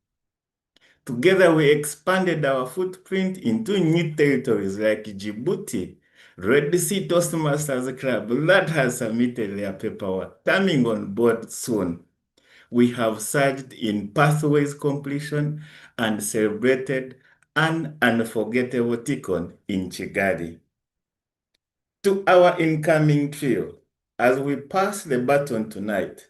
Together, we expanded our footprint into new territories like Djibouti, Red Sea Toastmasters Club that has submitted their paperwork, coming on board soon. We have surged in pathways completion and celebrated an unforgettable tick-on in Kigali. To our incoming trio, as we pass the baton tonight,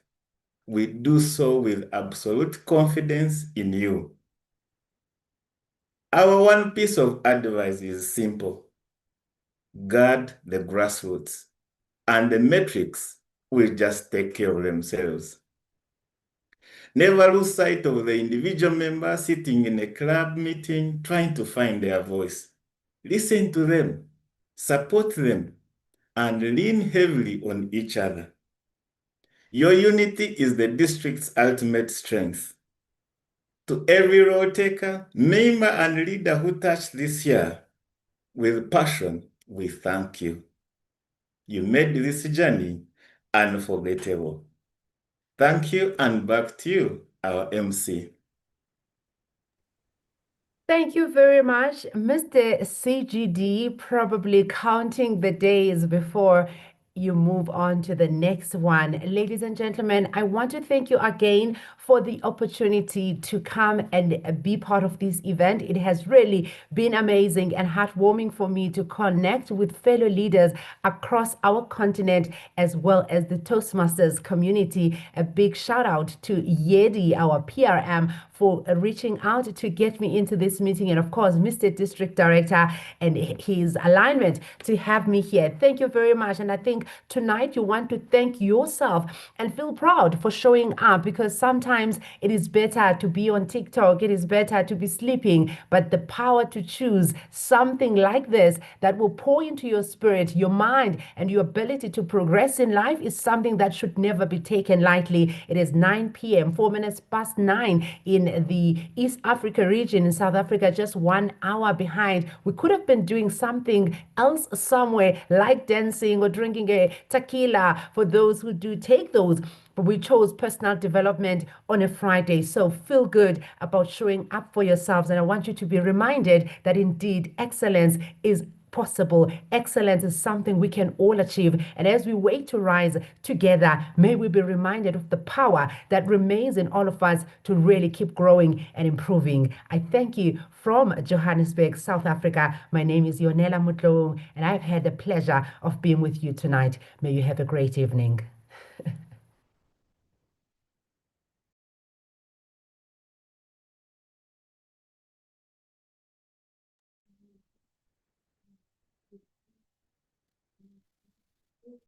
we do so with absolute confidence in you. Our one piece of advice is simple. Guard the grassroots, and the metrics will just take care of themselves. Never lose sight of the individual member sitting in a club meeting trying to find their voice. Listen to them, support them, and lean heavily on each other. Your unity is the district's ultimate strength. To every role taker, member, and leader who touched this year with passion, we thank you. You made this journey unforgettable. Thank you, and back to you, our MC. Thank you very much, Mr. CGD, probably counting the days before you move on to the next one. Ladies and gentlemen, I want to thank you again for the opportunity to come and be part of this event. It has really been amazing and heartwarming for me to connect with fellow leaders across our continent as well as the Toastmasters community. A big shout out to Yedi, our PRM, for reaching out to get me into this meeting, and of course, Mr. District Director and his alignment to have me here. Thank you very much. And I think tonight you want to thank yourself and feel proud for showing up, because sometimes it is better to be on TikTok, it is better to be sleeping, but the power to choose something like this that will pour into your spirit, your mind, and your ability to progress in life is something that should never be taken lightly. It is 9 p.m., 4 minutes past 9 in the East Africa region in South Africa, just 1 hour behind. We could have been doing something else somewhere, like dancing or drinking a tequila for those who do take those. But we chose personal development on a Friday. So feel good about showing up for yourselves. And I want you to be reminded that indeed excellence is possible. Excellence is something we can all achieve. And as we wait to rise together, may we be reminded of the power that remains in all of us to really keep growing and improving. I thank you from Johannesburg, South Africa. My name is Yonela Mutlo, and I've had the pleasure of being with you tonight. May you have a great evening.